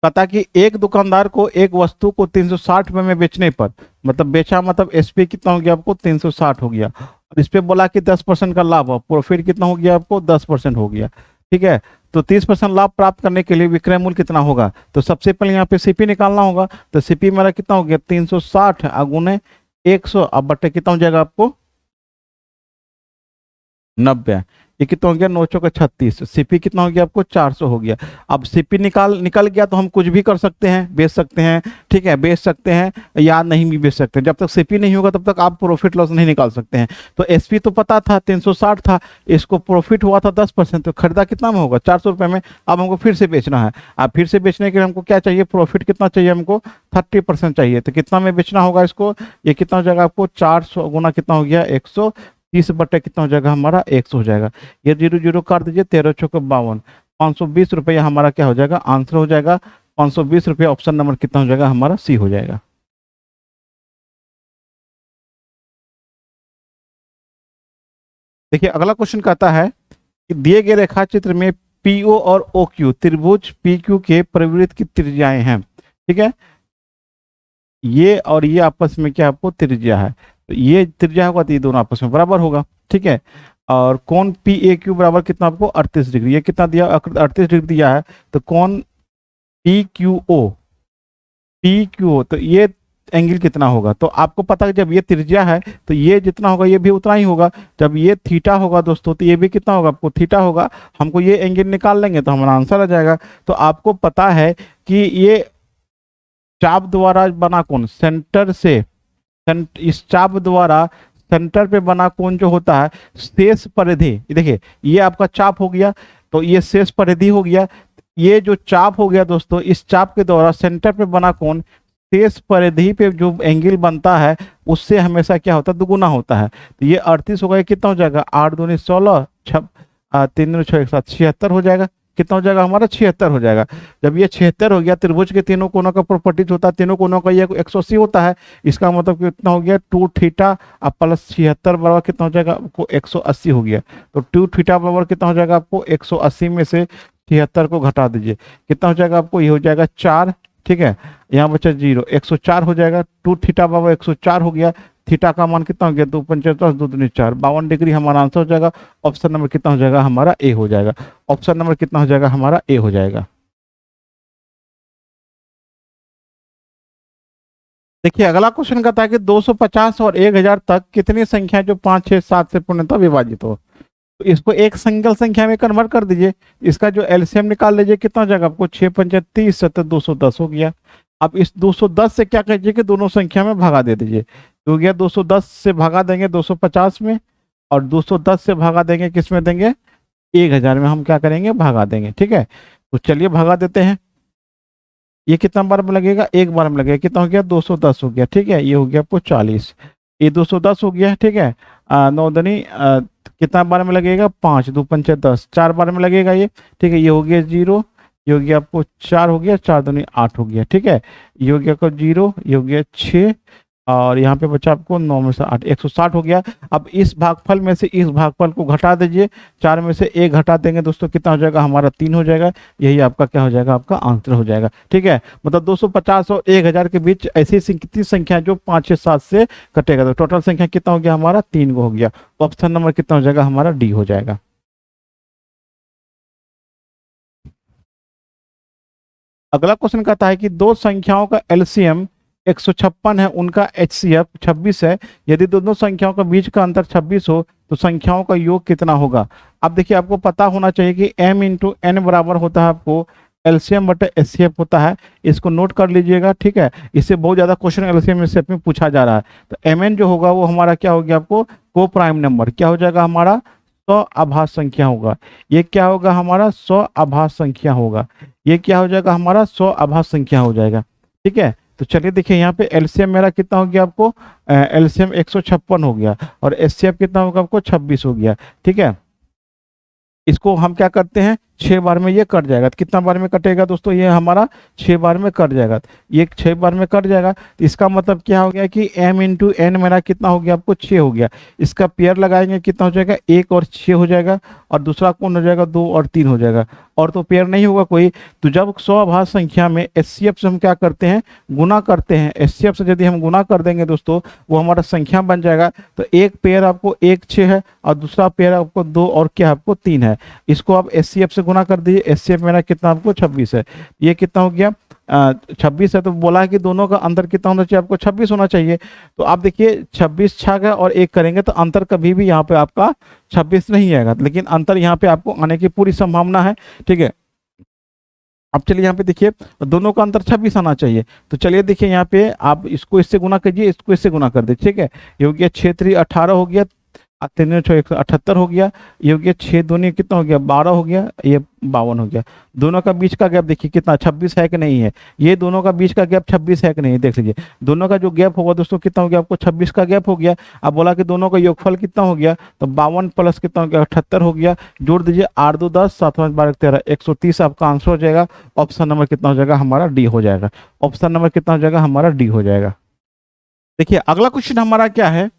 Speaker 1: पता कि एक दुकानदार को एक वस्तु को 360 रुपए में बेचने पर, मतलब बेचा मतलब एसपी कितना हो गया आपको 360 हो गया, और इस पे बोला कि 10% का लाभ हो, प्रॉफिट कितना हो गया आपको 10% हो गया, ठीक है। तो 30% लाभ प्राप्त करने के लिए विक्रय मूल्य कितना होगा, तो सबसे पहले यहाँ पे सीपी निकालना होगा। तो सीपी मेरा कितना हो गया 360 गुने 100, अब बटे कितना हो जाएगा आपको 90, ये कितना हो गया 9 चौके 36, सीपी कितना हो गया आपको 400 हो गया। अब सीपी निकल गया तो हम कुछ भी कर सकते हैं, बेच सकते हैं, ठीक है, बेच सकते हैं या नहीं भी बेच सकते हैं। जब तक सीपी नहीं होगा तब तक आप प्रॉफिट लॉस नहीं निकाल सकते हैं। तो एसपी तो पता था 360 था, इसको प्रॉफिट हुआ था 10%, तो खरीदा कितना में होगा 400 रुपये में। अब हमको फिर से बेचना है, अब फिर से बेचने के लिए हमको क्या चाहिए प्रॉफिट कितना चाहिए हमको 30% चाहिए। तो कितना में बेचना होगा इसको, ये कितना हो जाएगा आपको 400 गुना कितना हो गया 130 बटे कितना हो जाएगा हमारा 100 हो जाएगा। ये 0 0 काट दीजिए, 13 चौके 52, 520 रुपया हमारा क्या हो जाएगा आंसर हो जाएगा 520 रुपया। ऑप्शन नंबर कितना हो जाएगा हमारा सी हो जाएगा। देखिए अगला क्वेश्चन कहता है कि दिए गए रेखा चित्र में पीओ और ओक्यू त्रिभुज पीक्यू के परिवृत्त की त्रिज्याएं हैं, ठीक है। ये और ये आपस में क्या आपको त्रिज्या है, तो ये त्रिज्या होगा तो ये दोनों आपस में बराबर होगा, ठीक है। और कोण पी ए क्यू बराबर कितना आपको 38 डिग्री, ये कितना दिया 38 डिग्री दिया है। तो कोण पी क्यू ओ, तो ये एंगल कितना होगा, तो आपको पता है जब ये त्रिज्या है तो ये जितना होगा ये भी उतना ही होगा। जब ये थीटा होगा दोस्तों तो ये भी कितना होगा आपको थीटा होगा। हमको ये एंगल निकाल लेंगे तो हमारा आंसर आ जाएगा। तो आपको पता है कि ये चाप द्वारा बना कोण सेंटर से, इस चाप द्वारा सेंटर पे बना कोण जो होता है शेष परिधि, देखिए ये आपका चाप हो गया, तो ये शेष परिधि हो गया। ये जो चाप हो गया दोस्तों, इस चाप के द्वारा सेंटर पे बना कोण शेष परिधि पे जो एंगल बनता है उससे हमेशा क्या होता है दुगुना होता है। तो ये 38 होगा, कितना हो जाएगा 8 दूनी 16, 3 दूनी 6 76 हो जाएगा, कितना हो जाएगा हमारा 76 हो जाएगा। जब ये 76 हो गया, त्रिभुज के तीनों कोनों का प्रॉपर्टीज होता है, तीनों कोनों का ये 180 होता है, इसका मतलब कितना हो गया 2 थीटा अब प्लस 76 बराबर कितना हो जाएगा आपको 180 हो गया। तो 2 थीटा बराबर कितना हो जाएगा आपको 180 में से 76 को घटा दीजिए, कितना हो जाएगा आपको, ये हो जाएगा 4। ठीक है, यहाँ बचा 0, 104 हो जाएगा। 2 थीटा बराबर 104 हो गया। थीटा का मान कितना हो गया 2 पंचे 10 2 दूनी 4, 52 डिग्री हमारा आंसर हो जाएगा। ऑप्शन नंबर कितना हो जाएगा हमारा ए हो जाएगा। ऑप्शन नंबर कितना हो जाएगा हमारा ए हो जाएगा। देखिए अगला क्वेश्चन कहता है कि 250 और 1000 तक कितनी संख्या जो 5 6 7 से पूर्णतः विभाजित हो। तो इसको एक सिंगल संख्या में कन्वर्ट कर दीजिए, इसका जो एलसीएम निकाल लीजिए, कितना हो जाएगा आपको 6 पंचे 30 सत्तर 210 हो गया। अब इस 210 से क्या कीजिए कि दोनों संख्या में भगा दे दीजिए, तो हो गया 210 से भगा देंगे 250 में, और 210 से भगा देंगे किस में देंगे 1000 में, हम क्या करेंगे भगा देंगे। ठीक है, तो चलिए भगा देते हैं। ये कितना बार में लगेगा, एक बार में लगेगा, कितना हो गया 210 हो गया। ठीक है, ये हो गया आपको 40, ये 210 हो गया। ठीक है, 9 दनी कितना बार में लगेगा 5 2 पंचे 10, 4 बार में लगेगा ये। ठीक है, ये हो गया 0, ये हो गया आपको 4 हो गया, 4 दूनी 8 हो गया। ठीक है, ये हो गया आपको 0, ये हो गया 6, और यहाँ पे बचा आपको 9 में से 8 160 हो गया। अब इस भागफल में से इस भागफल को घटा दीजिए, 4 में से 1 घटा देंगे दोस्तों, कितना हो जाएगा हमारा 3 हो जाएगा। यही आपका क्या हो जाएगा, आपका आंसर हो जाएगा। ठीक है, मतलब 250 और 1000 के बीच ऐसी कितनी संख्या जो 5 6 7 से कटेगा, तो टोटल संख्या कितना हो गया हमारा 3 हो गया। ऑप्शन नंबर कितना हो जाएगा हमारा डी हो जाएगा। अगला क्वेश्चन कहता है कि दो संख्याओं का एलसीएम 156 है, उनका एचसीएफ 26 है। यदि दोनों संख्याओं के बीच का अंतर 26 हो तो संख्याओं का योग कितना होगा। अब देखिए आपको पता होना चाहिए कि m इंटू एन बराबर होता है आपको एलसीएम बटे एचसीएफ होता है, इसको नोट कर लीजिएगा। ठीक है, इससे बहुत ज्यादा क्वेश्चन एलसीएम एचसीएफ में पूछा जा रहा है। तो एम एन जो होगा वो हमारा क्या हो गया आपको को प्राइम नंबर, क्या हो जाएगा हमारा 100 आभास संख्या होगा। ये क्या होगा हमारा 100 आभास संख्या होगा। ये क्या हो जाएगा हमारा 100 आभास संख्या हो जाएगा। ठीक है, तो चलिए देखिए यहाँ पे एलसीएम मेरा कितना हो गया आपको एलसीएम 156 हो गया, और एचसीएफ कितना होगा आपको 26 हो गया। ठीक है, इसको हम क्या करते हैं 6 बार में ये कट जाएगा। तो कितना बार में कटेगा दोस्तों, ये हमारा 6 बार में कट जाएगा। ये 6 बार में कट जाएगा, तो इसका मतलब क्या हो गया कि m इंटू एन मेरा कितना हो गया आपको 6 हो गया। इसका पेयर लगाएंगे कितना हो जाएगा 1 और 6 हो जाएगा, और दूसरा कौन हो जाएगा 2 और 3 हो जाएगा, और तो पेयर नहीं होगा कोई। तो जब 100 आभास संख्या में एचसीएफ से हम क्या करते हैं गुना करते हैं, एचसीएफ से यदि हम गुना कर देंगे दोस्तों वो हमारा संख्या बन जाएगा। तो एक पेयर आपको 1 6 है, और दूसरा पेयर आपको 2 और क्या आपको 3 है। इसको आप एचसीएफ से गुना कर दीजिए, एचसीएफ मेरा कितना आपको 26 है। ये कितना हो गया 26 है, तो बोला है कि दोनों का अंतर कितना होना चाहिए आपको 26 होना चाहिए। तो आप देखिए 26 छग है और 1 करेंगे तो अंतर कभी भी यहाँ पे आपका 26 नहीं आएगा, लेकिन अंतर यहाँ पे आपको आने की पूरी संभावना है। ठीक है, अब चलिए यहाँ पे देखिए दोनों का अंतर 26 आना चाहिए। तो चलिए देखिए यहाँ पे आप इसको इससे गुना कीजिए, इसको इससे गुना कर दीजिए। ठीक है, ये हो गया 6 3 18 हो गया, 3 6 178 हो गया। ये हो गया 6 दूनी कितना हो गया 12 हो गया, ये 52 हो गया। दोनों का बीच का गैप देखिए कितना 26 है कि नहीं है। ये दोनों का बीच का गैप 26 है कि नहीं, देख लीजिए दोनों का जो गैप होगा दोस्तों कितना हो गया आपको 26 का गैप हो गया। अब बोला कि दोनों का योगफल कितना हो गया, तो 52 प्लस कितना हो गया 78 हो गया। जोड़ दीजिए 8 2 10 7 5 12 13 130 आपका आंसर हो जाएगा। ऑप्शन नंबर कितना हो जाएगा हमारा डी हो जाएगा। ऑप्शन नंबर कितना हो जाएगा हमारा डी हो जाएगा। देखिए अगला क्वेश्चन हमारा क्या है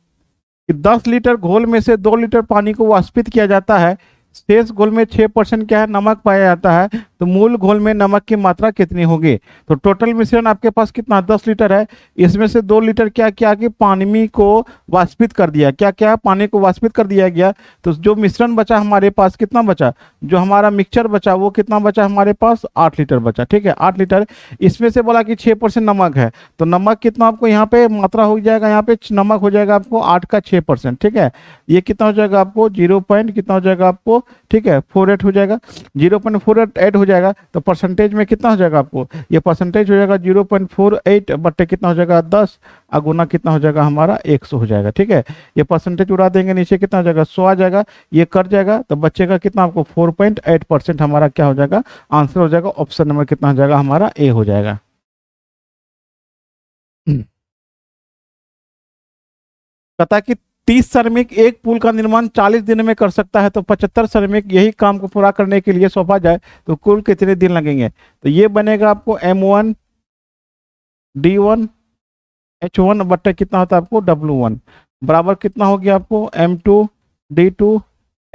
Speaker 1: कि 10 लीटर घोल में से 2 लीटर पानी को वाष्पित किया जाता है, शेष घोल में 6% क्या है नमक पाया जाता है, तो मूल घोल में नमक की मात्रा कितनी होगी। तो टोटल मिश्रण आपके पास कितना 10 लीटर है, इसमें से 2 लीटर क्या किया कि पानी को वाष्पित कर दिया, क्या क्या पानी को वाष्पित कर दिया गया। तो जो मिश्रण बचा हमारे पास कितना बचा, जो हमारा मिक्सचर बचा वो कितना बचा हमारे पास 8 लीटर बचा। ठीक है 8 लीटर, इसमें से बोला कि 6% नमक है, तो नमक कितना आपको यहाँ पे मात्रा हो जाएगा, यहाँ पे नमक हो जाएगा आपको 8 का 6%। ठीक है, ये कितना हो जाएगा आपको 0 पॉइंट कितना हो जाएगा आपको, ठीक है 48 हो जाएगा, 0.48 हो जाएगा। तो परसेंटेज में कितना हो जाएगा आपको, ये परसेंटेज हो जाएगा 0.48 बट्टे कितना हो जाएगा 10, अगुना कितना हो जाएगा हमारा 100 हो जाएगा। ठीक है, ये परसेंटेज उड़ा देंगे नीचे कितना हो जाएगा 100 आ जाएगा, ये कट जाएगा तो बचेगा कितना आपको 4.8% हमारा क्या हो जाएगा आंसर हो जाएगा। ऑप्शन नंबर कितना हो जाएगा हमारा ए हो जाएगा। पता कि 30 श्रमिक एक पुल का निर्माण 40 दिन में कर सकता है, तो 75 श्रमिक यही काम को पूरा करने के लिए सौंपा जाए तो कुल कितने दिन लगेंगे? तो ये बनेगा आपको M1 D1 H1 बट्टे कितना होता है आपको W1 बराबर कितना हो गया आपको M2 D2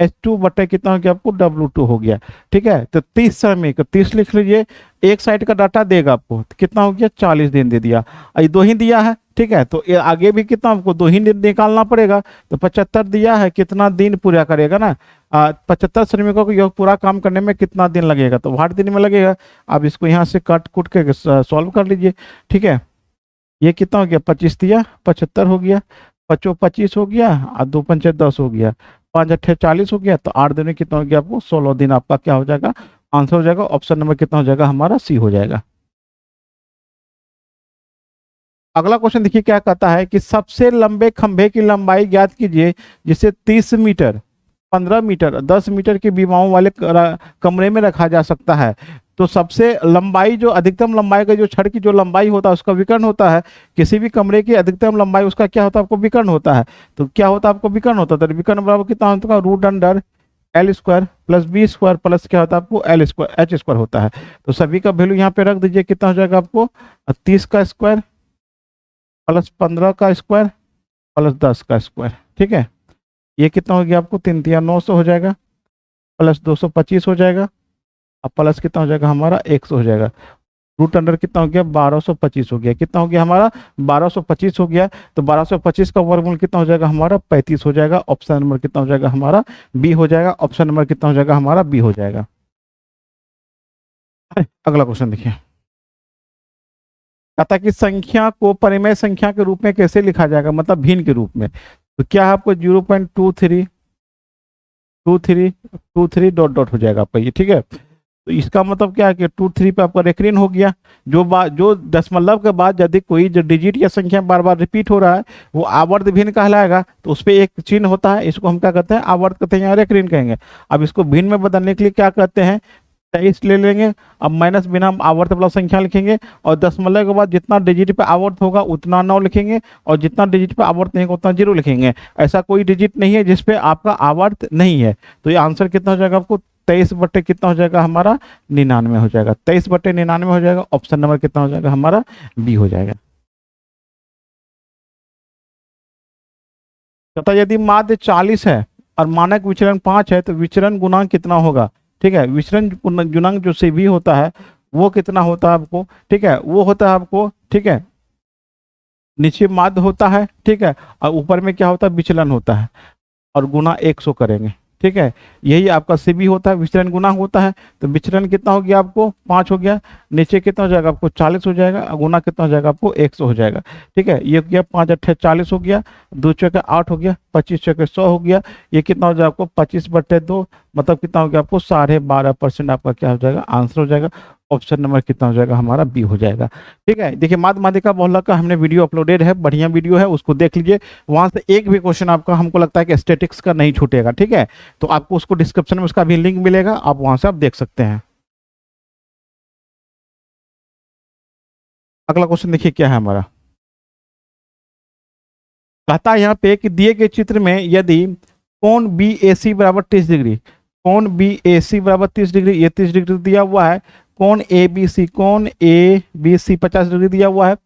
Speaker 1: H2 बट्टे कितना हो गया आपको W2 हो गया। ठीक है, तो 30 श्रमिक 30 लिख लीजिए, एक साइड का डाटा देगा आपको तो कितना हो गया 40 दिन दे दिया, ये 2 ही दिया है। ठीक है, तो ये आगे भी कितना आपको 2 ही दिन निकालना पड़ेगा, तो 75 दिया है, कितना दिन पूरा करेगा ना 75 श्रमिकों को यह पूरा काम करने में कितना दिन लगेगा, तो 8 दिन में लगेगा। आप इसको यहाँ से काट कूट के सॉल्व कर लीजिए। ठीक है, ये कितना हो गया 25 दिया 75 हो गया, 5 25 हो गया और 2 5 10 हो गया, 5 8 40 हो गया, तो 8 दिन में कितना हो गया आपको 16 दिन आपका क्या हो जाएगा आंसर हो जाएगा। ऑप्शन नंबर कितना हो जाएगा हमारा सी हो जाएगा। अगला क्वेश्चन देखिए क्या कहता है कि सबसे लंबे खंभे की लंबाई ज्ञात कीजिए जिसे 30 मीटर 15 मीटर 10 मीटर की विमाओं वाले कमरे में रखा जा सकता है। तो सबसे लंबाई जो अधिकतम लंबाई का जो छड़ की जो लंबाई होता है उसका विकर्ण होता है, किसी भी कमरे की अधिकतम लंबाई उसका क्या होता है आपको विकर्ण होता है। तो क्या होता है आपको विकर्ण होता है, तो विकर्ण बराबर कितना होता है root under L square plus B square plus क्या होता है आपको L स्क्वायर H स्क्वायर होता है। तो सभी का वैल्यू यहाँ पे रख दीजिए, कितना हो जाएगा आपको 30 का स्क्वायर प्लस 15 का स्क्वायर प्लस 10 का स्क्वायर। ठीक है, ये कितना हो गया आपको 3 3 900 हो जाएगा प्लस 225 हो जाएगा अब प्लस कितना हो जाएगा हमारा 100 हो जाएगा। रूट अंडर कितना हो गया 1225 हो गया, कितना हो गया हमारा 1225 हो गया। तो 1225 का वर्गमूल कितना हो जाएगा हमारा 35 हो जाएगा। ऑप्शन नंबर कितना हो जाएगा हमारा बी हो जाएगा। ऑप्शन नंबर कितना हो जाएगा हमारा बी हो जाएगा। अगला क्वेश्चन देखिए, कहता कि संख्या को परिमेय संख्या के रूप में कैसे लिखा जाएगा, मतलब भिन्न के रूप में। तो क्या आपको 0.2323 डॉट डॉट हो जाएगा आपका ये। ठीक है, तो इसका मतलब क्या है कि 23 पे आपका रेखरीन हो गया। जो दशमलव के बाद यदि कोई जो डिजिट या संख्या बार बार रिपीट हो रहा है वो आवर्त भिन्न कहलाएगा। तो उस पर एक चिन्ह होता है, इसको हम क्या कहते हैं आवर्त कहते हैं या रेखरीन कहेंगे। अब इसको भिन्न में बदलने के लिए क्या कहते हैं 23 ले लेंगे, अब माइनस बिना आवर्त प्लस संख्या लिखेंगे और दशमलव के बाद जितना डिजिट पे आवर्त होगा उतना 9 लिखेंगे और जितना डिजिट पे आवर्त नहीं होगा उतना 0 लिखेंगे। ऐसा कोई डिजिट नहीं है जिसपे आपका आवर्त नहीं है। तो ये आंसर कितना हो जाएगा आपको 23 बट्टे कितना हो जाएगा हमारा 99 हो जाएगा। 23 बट्टे 99 हो जाएगा। ऑप्शन नंबर कितना हो जाएगा हमारा बी हो जाएगा। तथा यदि माध्य 40 है और मानक विचलन 5 है तो विचरण गुणांक कितना होगा। ठीक है, विचरण गुणांक जो से भी होता है वो कितना होता है आपको। ठीक है, वो होता है आपको। ठीक है, नीचे माध्य होता है। ठीक है, और ऊपर में क्या होता है विचलन होता है और गुना 100 करेंगे। ठीक है, यही आपका सीबी होता है, विचलन गुना होता है। तो विचलन कितना हो गया आपको 5 हो गया, नीचे कितना हो जाएगा आपको 40 हो जाएगा, गुना कितना हो जाएगा आपको 100 हो जाएगा। ठीक है, ये हो गया 5 8 40 हो गया, 2 चौके 8 हो गया, 25 चौके 100 हो गया। ये कितना हो जाएगा आपको 25/2 मतलब कितना हो गया आपको 12.5% आपका क्या हो जाएगा आंसर हो जाएगा। ऑप्शन नंबर कितना हो जाएगा हमारा बी हो जाएगा। ठीक है, देखिए माध्यमिका बहुलक का हमने वीडियो अपलोडेड है, बढ़िया वीडियो है, उसको देख लीजिए। वहां से एक भी क्वेश्चन आपका हमको लगता है कि स्टैटिक्स का नहीं छूटेगा। ठीक है, तो आपको उसको डिस्क्रिप्शन में उसका भी लिंक मिलेगा, आप वहां से आप देख सकते हैं। अगला क्वेश्चन देखिए क्या है हमारा, कहता है यहाँ पे कि दिए गए चित्र में यदि कोण बी ए सी बराबर 30 डिग्री, कोण बी ए सी बराबर 30 डिग्री, ये 30 डिग्री दिया हुआ है। कोण ए बी सी 50 डिग्री दिया हुआ है।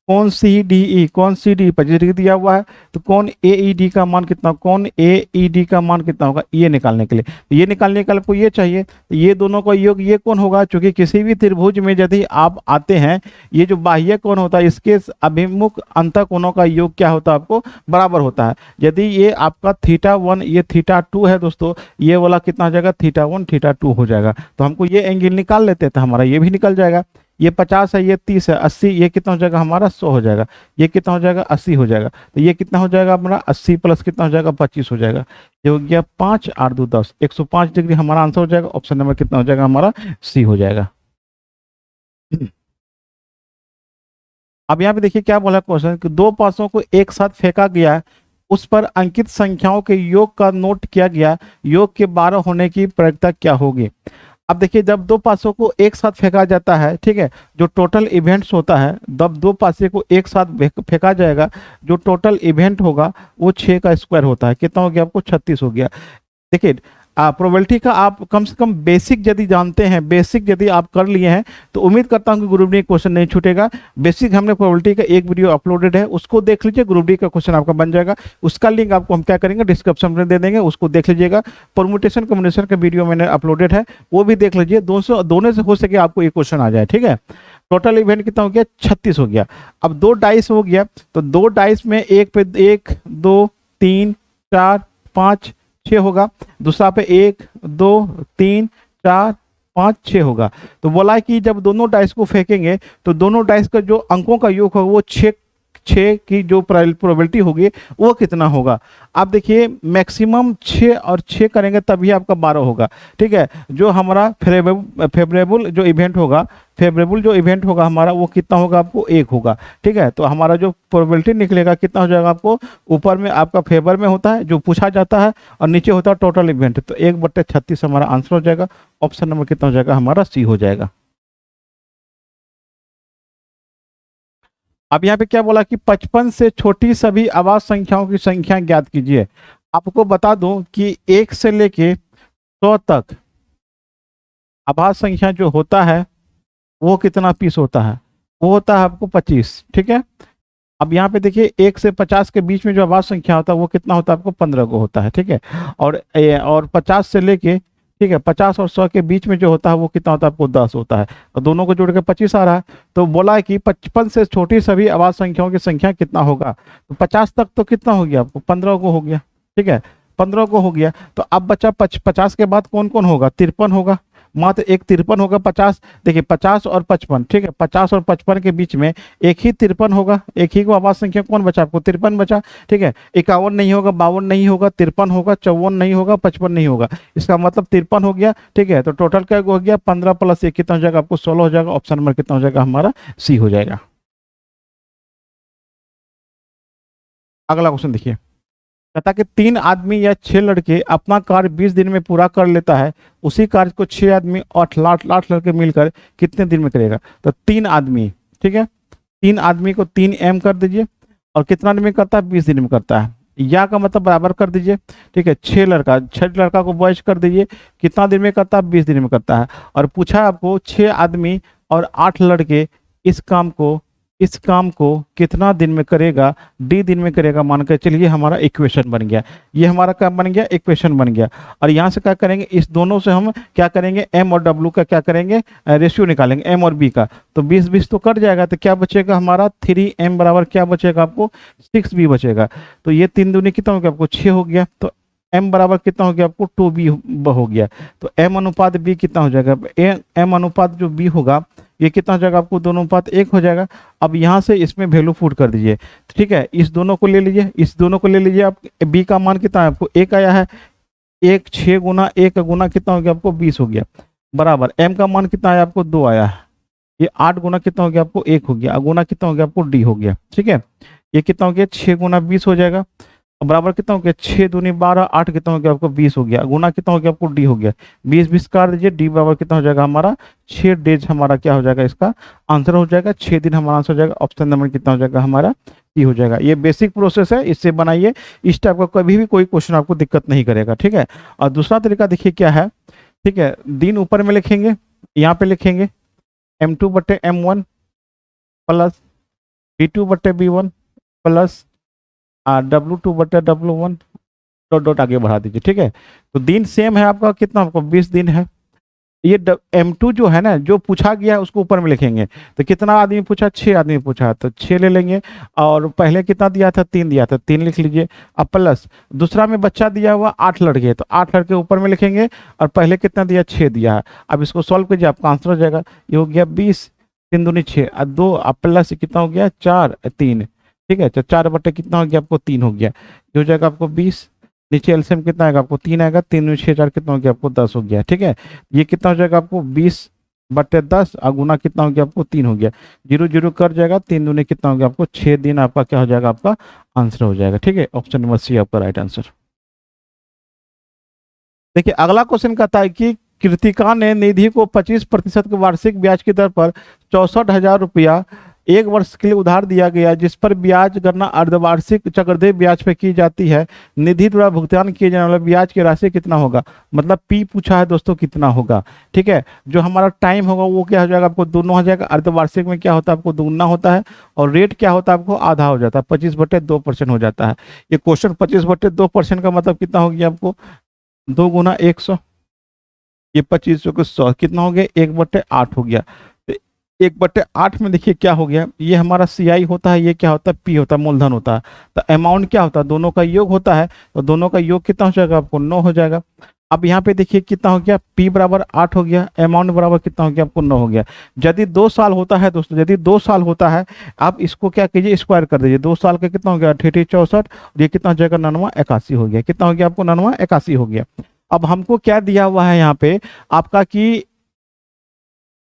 Speaker 1: कोण सी डी ई 25 डिग्री दिया हुआ है। तो कोण ए ई डी का मान कितना, कोण ए ई डी का मान कितना होगा ये निकालने के लिए। तो ये निकालने के लिए आपको ये चाहिए, तो ये दोनों का योग ये कोण होगा। क्योंकि किसी भी त्रिभुज में यदि आप आते हैं ये जो बाह्य कोण होता है इसके अभिमुख अंतः कोणों का योग क्या होता है आपको बराबर होता है। यदि ये आपका θ1 ये θ2 है दोस्तों, ये वाला कितना हो जाएगा θ1 θ2 हो जाएगा। तो हमको ये एंगल निकाल लेते हैं तो हमारा ये भी निकल जाएगा। ये 50 है, ये 30 है, 80, ये कितना हो जाएगा हमारा 100 हो जाएगा। ये कितना हो जाएगा 80 हो जाएगा। तो ये कितना हो जाएगा हमारा 80 प्लस कितना हो जाएगा 25 हो जाएगा। ये हो गया 5 8 2 10 105 डिग्री हमारा आंसर हो जाएगा। ऑप्शन नंबर कितना हो जाएगा हमारा सी हो जाएगा। अब यहाँ पे देखिए क्या बोला क्वेश्चन कि दो पासों को एक साथ फेंका गया, उस पर अंकित संख्याओं के योग का नोट किया गया, योग के 12 होने की प्रयोजकता क्या होगी। अब देखिए जब दो पासों को एक साथ फेंका जाता है, ठीक है, जो टोटल इवेंट्स होता है, जब दो पासे को एक साथ फेंका जाएगा, जो टोटल इवेंट होगा वो 6 का स्क्वायर होता है। कितना हो गया आपको? 36 हो गया। देखिए प्रोबेबिलिटी का आप कम से कम बेसिक यदि जानते हैं, बेसिक यदि आप कर लिए हैं, तो उम्मीद करता हूं कि ग्रुप डी क्वेश्चन नहीं छूटेगा। बेसिक हमने प्रोबेबिलिटी का एक वीडियो अपलोडेड है, उसको देख लीजिए, ग्रुप डी का क्वेश्चन आपका बन जाएगा। उसका लिंक आपको हम क्या करेंगे, डिस्क्रिप्शन में दे देंगे, उसको देख लीजिएगा। परमुटेशन कम्युनिकेशन का वीडियो मैंने अपलोडेड है, वो भी देख लीजिए। दोनों से हो सके आपको ये क्वेश्चन आ जाए, ठीक है। टोटल इवेंट कितना हो गया? 36 हो गया। अब दो डाइस हो गया, तो दो डाइस में एक पे 1 2 3 4 5 6 होगा, दूसरा पे 1 2 3 4 5 6 होगा। तो बोला है कि जब दोनों डाइस को फेंकेंगे तो दोनों डाइस का जो अंकों का योग होगा वो 6 की जो प्रोबेबिलिटी होगी वो कितना होगा। आप देखिए मैक्सिमम 6 और 6 करेंगे तभी आपका 12 होगा, ठीक है। जो हमारा फेवरेबल जो इवेंट होगा, फेवरेबल जो इवेंट होगा हमारा, वो कितना होगा आपको? 1 होगा, ठीक है। तो हमारा जो प्रोबेबिलिटी निकलेगा कितना हो जाएगा आपको? ऊपर में आपका फेवर में होता है जो पूछा जाता है, और नीचे होता है टोटल इवेंट। तो 1/36 हमारा आंसर हो जाएगा। ऑप्शन नंबर कितना हो जाएगा हमारा? सी हो जाएगा। अब यहाँ पे क्या बोला कि 55 से छोटी सभी आवाज संख्याओं की संख्या ज्ञात कीजिए। आपको बता दूं कि 1 से लेके 100 तक आभास संख्या जो होता है वो कितना पीस होता है? वो होता है आपको 25, ठीक है। अब यहाँ पे देखिए 1 से 50 के बीच में जो आभास संख्या होता है वो कितना होता है? आपको 15 को होता है, ठीक है। और 50 से लेके, ठीक है, 50 और 100 के बीच में जो होता है वो कितना होता है? आपको 10 होता है। और दोनों को जोड़ के 25 आ रहा है। तो बोला है कि 55 से छोटी सभी आवाज संख्याओं की संख्या कितना होगा। तो 50 तक तो कितना हो गया आपको? 15 को हो गया, ठीक है, 15 को हो गया। तो अब बचा 50 के बाद कौन कौन होगा? 53 होगा, मात्र एक 53 होगा। 50, देखिए 50 और 55, ठीक है, 50 और 55 के बीच में एक ही 53 होगा। एक ही को आवाज संख्या कौन बचा आपको? 53 बचा, ठीक है। 51 नहीं होगा, 52 नहीं होगा, 53 होगा, 54 नहीं होगा, 55 नहीं होगा। इसका मतलब 53 हो गया, ठीक है। तो टोटल क्या हो गया? 15 + 1 कितना हो जाएगा आपको? 16 हो जाएगा। ऑप्शन नंबर कितना हो जाएगा हमारा? सी हो जाएगा। अगला क्वेश्चन देखिए, कहता कि 3 आदमी या 6 लड़के अपना कार्य 20 दिन में पूरा कर लेता है, उसी कार्य को 6 आदमी और 8 लड़के मिलकर कितने दिन में करेगा। तो 3 आदमी, ठीक है, 3 आदमी को 3m कर दीजिए, और कितना दिन में करता है? 20 दिन में करता है। या का मतलब बराबर कर दीजिए, ठीक है। 6 लड़का को बॉयज कर दीजिए, कितना दिन में करता है? 20 दिन में करता है। और पूछा आपको 6 आदमी और 8 लड़के इस काम को कितना दिन में करेगा? डी दिन में करेगा मान कर चलिए। हमारा इक्वेशन बन गया, ये हमारा क्या बन गया? इक्वेशन बन गया। और यहाँ से क्या करेंगे? इस दोनों से हम क्या करेंगे? एम और डब्ल्यू का क्या करेंगे? रेशियो निकालेंगे, एम और बी का। तो 20-20 तो कट जाएगा, तो क्या बचेगा हमारा? 3m बराबर क्या बचेगा आपको? 6b बचेगा। तो ये 3 दूनी कितना हो गया आपको? 6 हो गया। तो m बराबर कितना हो गया आपको? 2b हो गया। तो m अनुपात b कितना हो जाएगा? m अनुपात जो b होगा ये कितना हो जाएगा आपको? 2:1 हो जाएगा। अब यहाँ से इसमें वैल्यू पुट कर दीजिए, ठीक है। इस दोनों को ले लीजिए, इस दोनों को ले लीजिए। आप बी का मान कितना है आपको? 1 आया है। 1 6 गुना 1 गुना कितना हो गया आपको? 20 हो गया, बराबर। एम का मान कितना आया आपको? 2 आया है। ये 8 गुना कितना हो गया आपको? 1 हो गया। गुना कितना हो गया आपको? डी हो गया, ठीक है। ये कितना हो गया? 6 गुना 20 हो जाएगा, बराबर कितना हो गया? 6 दूनी 12, 8 कितना हो गया आपको? 20 हो गया। गुना कितना हो गया आपको? डी हो गया। 20-20 काट दीजिए, डी बराबर कितना हो जाएगा हमारा? 6 डेज हमारा क्या हो जाएगा? इसका आंसर हो जाएगा 6 दिन हमारा आंसर हो जाएगा। ऑप्शन नंबर कितना हो जाएगा हमारा? सी हो जाएगा। ये बेसिक प्रोसेस है, इससे बनाइए। इस टाइप का कभी भी कोई क्वेश्चन आपको दिक्कत नहीं करेगा, ठीक है। और दूसरा तरीका देखिए क्या है, ठीक है। दिन ऊपर में लिखेंगे, यहाँ पे लिखेंगे m2/m1 plus b2/b1 plus W2/W1 dot dot आगे बढ़ा दीजिए, ठीक है। तो दिन सेम है आपका, कितना आपको? 20 दिन है। ये M2 जो है ना, जो पूछा गया है उसको ऊपर में लिखेंगे। तो कितना आदमी पूछा? 6 आदमी पूछा, तो 6 ले लेंगे। और पहले कितना दिया था? 3 दिया था, 3 लिख लीजिए। अब प्लस दूसरा में बच्चा दिया हुआ 8 लड़के, तो 8 लड़के ऊपर में लिखेंगे। और पहले कितना दिया? 6 दिया है। अब इसको सॉल्व कीजिए, आपका आंसर हो जाएगा। ये हो गया 20, 3 दूनी 6 और 2, अब प्लस कितना हो गया? 4 3, ठीक है। तो 4 बटे कितना हो गया आपको? 3 हो गया। ये हो जाएगा आपको 20। नीचे एलसीएम कितना आएगा आपको? 3 आएगा। 3 में 6 4 कितना हो गया आपको? 10 हो गया, ठीक है। ये कितना हो जाएगा आपको? 20/10 और गुना कितना हो गया आपको? 3 हो गया। 0 0 कर जाएगा। 3 दूने कितना हो गया आपको? 6 दिन आपका क्या हो जाएगा? आपका आंसर हो जाएगा, ठीक है। ऑप्शन नंबर सी आपका राइट आंसर। देखिए अगला क्वेश्चन कहता है कि कृतिका ने निधि को 25% के वार्षिक ब्याज की दर पर 64,000 रुपया 1 वर्ष के लिए उधार दिया गया, जिस पर ब्याज गणना अर्धवार्षिक चक्रवृद्धि ब्याज पे की जाती है। निधि द्वारा भुगतान किए जाने वाले ब्याज की राशि कितना होगा? मतलब पी पूछा है दोस्तों, कितना होगा। ठीक है, जो हमारा टाइम होगा वो क्या हो जाएगा? आपको दोनों हो जाएगा। अर्धवार्षिक में क्या होता है? आपको दुगुना होता है, और रेट क्या होता है? आपको आधा हो जाता है, 25/2% हो जाता है। ये क्वेश्चन 25/2% का मतलब कितना हो गया आपको? 2 गुना 100, ये 25 को 100 कितना हो गया? 1/8 हो गया। 1/8 में देखिए क्या हो गया, ये हमारा CI होता है, ये क्या होता है? P होता है, मूलधन होता है। तो अमाउंट क्या होता है? दोनों का योग होता है, तो दोनों का योग कितना हो जाएगा? आपको 9 हो जाएगा। अब यहाँ पे देखिए कितना हो गया? P बराबर 8 हो गया, अमाउंट बराबर कितना हो गया? आपको 9 हो गया। यदि 2 साल होता है दोस्तों, यदि 2 साल होता है, आप इसको क्या कीजिए? स्क्वायर कर दीजिए। 2 साल का कितना हो गया? 88 64, ये कितना हो जाएगा? 99 81 हो गया। कितना हो गया आपको? 99 81 हो गया। अब हमको क्या दिया हुआ है यहाँ पे आपका कि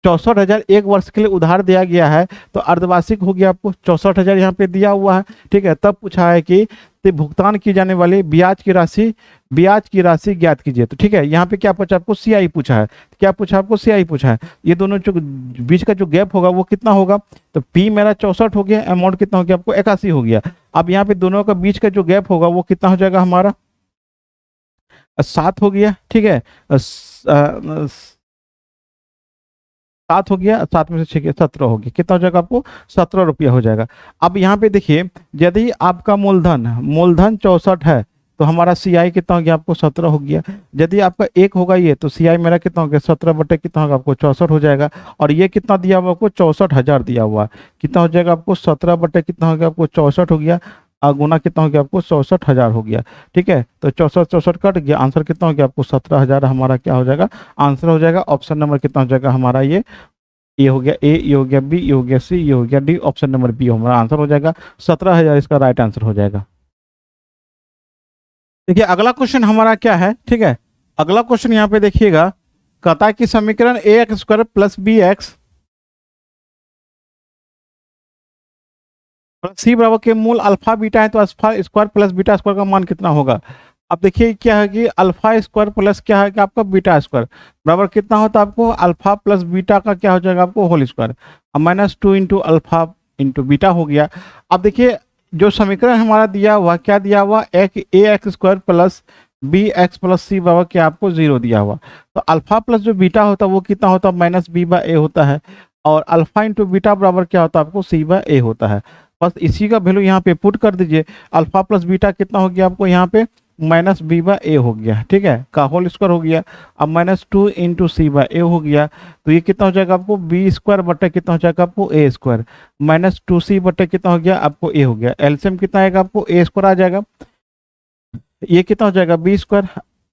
Speaker 1: 64,000 1 वर्ष के लिए उधार दिया गया है, तो अर्धवार्षिक हो गया। आपको 64,000 यहाँ पे दिया हुआ है। ठीक है, तब पूछा है कि भुगतान की जाने वाली ब्याज की राशि ज्ञात कीजिए। तो ठीक है, यहाँ पे क्या पूछा? आपको CI पूछा है। क्या पूछा? आपको CI पूछा है। ये दोनों जो बीच का जो गैप होगा वो कितना होगा? तो P मेरा 64 हो गया, अमाउंट कितना हो गया? आपको 81 हो गया। अब यहाँ पे दोनों का बीच का जो गैप होगा वो कितना हो जाएगा? हमारा 7 हो गया। ठीक है, 7 हो गया, 7 में से 6 17 हो गया। कितना हो जाएगा? आपको 17 रुपया हो जाएगा। अब यहाँ पे देखिए, यदि आपका मूलधन 64 है, तो हमारा CI कितना हो गया? आपको 17 हो गया। यदि आपका 1 होगा ये, तो CI मेरा कितना हो गया? 17 बटे कितना होगा? आपको 64 हो जाएगा। और ये कितना दिया हुआ? आपको 64,000 दिया हुआ। कितना हो जाएगा? आपको 17 बटे कितना हो गया? आपको 64 हो गया। गुना कितना हो गया? आपको 64,000 हो गया। ठीक है, तो 64 कट गया, आंसर कितना हो गया? आपको 17,000 हमारा क्या हो जाएगा? आंसर हो जाएगा। ऑप्शन नंबर कितना हो जाएगा हमारा? ये हो गया A, ये हो गया B, ये हो गया C, ये हो गया D, ऑप्शन नंबर B हमारा आंसर हो जाएगा। 17,000 इसका राइट आंसर हो जाएगा। देखिए अगला क्वेश्चन हमारा क्या है। ठीक है, अगला क्वेश्चन यहाँ पे देखिएगा, कहता है कि समीकरण AX² + BX C बराबर के मूल अल्फा बीटा है, तो alpha square plus beta square का मान कितना होगा? अब देखिए क्या है कि अल्फा स्क्वायर प्लस क्या है कि आपका बीटा स्क्वायर बराबर कितना होता है? आपको अल्फा प्लस बीटा का क्या हो जाएगा? आपको होल स्क्वायर। अब -2 इंटू अल्फा इंटू बीटा हो गया। अब देखिए जो समीकरण हमारा दिया हुआ, क्या दिया हुआ? एक AX² + BX + C बराबर क्या आपको 0 दिया हुआ। तो अल्फा प्लस जो बीटा होता है वो कितना होता है? -B/A होता है। और अल्फा इंटू बीटा बराबर क्या होता है? आपको C/A होता है। बस इसी का वैल्यू यहाँ पे पुट कर दीजिए। अल्फा प्लस बीटा कितना हो गया आपको यहाँ पे? -B/A हो गया। ठीक है, का होल स्क्वायर हो गया। अब -2 इंटू C/A हो गया, तो ये कितना हो जाएगा आपको? B² बटे कितना हो जाएगा आपको? A²। -2C बटे कितना हो गया? आपको A हो गया। एलसीएम कितना आएगा? आपको A² आ जाएगा। ये कितना हो जाएगा? B²,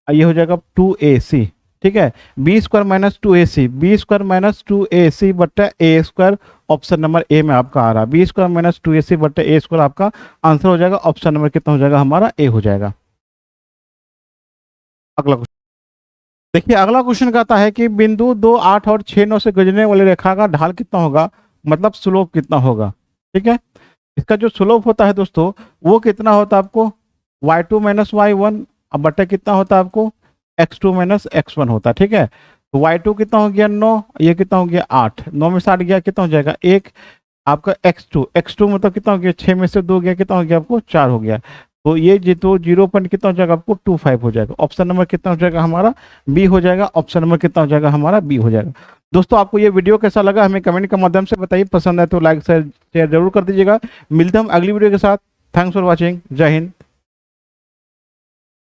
Speaker 1: ये हो जाएगा 2AC। ठीक है, B² - 2AC, B² - 2AC बट्टा A², ऑप्शन नंबर ए में आपका आ रहा है। B² - 2AC बट्टा A² आपका आंसर हो जाएगा। ऑप्शन नंबर कितना हो जाएगा? हमारा A हो जाएगा। अगला क्वेश्चन देखिए, अगला क्वेश्चन कहता है कि बिंदु 2 8 और 6 9 से गुजरने वाली रेखा का ढाल कितना होगा? मतलब स्लोप कितना होगा? ठीक है, इसका जो स्लोप होता है दोस्तों वो कितना होता है आपको? y2 - y1 अब बट्टा कितना होता है आपको? x2 - x1 होता है। ठीक है, तो y2 कितना हो गया? 9, ये कितना हो गया? 8, 9 में 60 गया, कितना हो जाएगा? 1। आपका x2 मतलब कितना हो गया? 6 में से 2 गया, कितना हो गया? आपको 4 हो गया। तो ये जी तो 0 पॉइंट कितना हो जाएगा? आपको 25 हो जाएगा। ऑप्शन नंबर कितना हो जाएगा? हमारा बी हो जाएगा। ऑप्शन नंबर कितना हो जाएगा? हमारा बी हो जाएगा। दोस्तों आपको ये वीडियो कैसा लगा हमें कमेंट के माध्यम से बताइए। पसंद है तो लाइक शेयर जरूर कर दीजिएगा। मिलते हम अगली वीडियो के साथ। Thanks for watching. जय हिंद।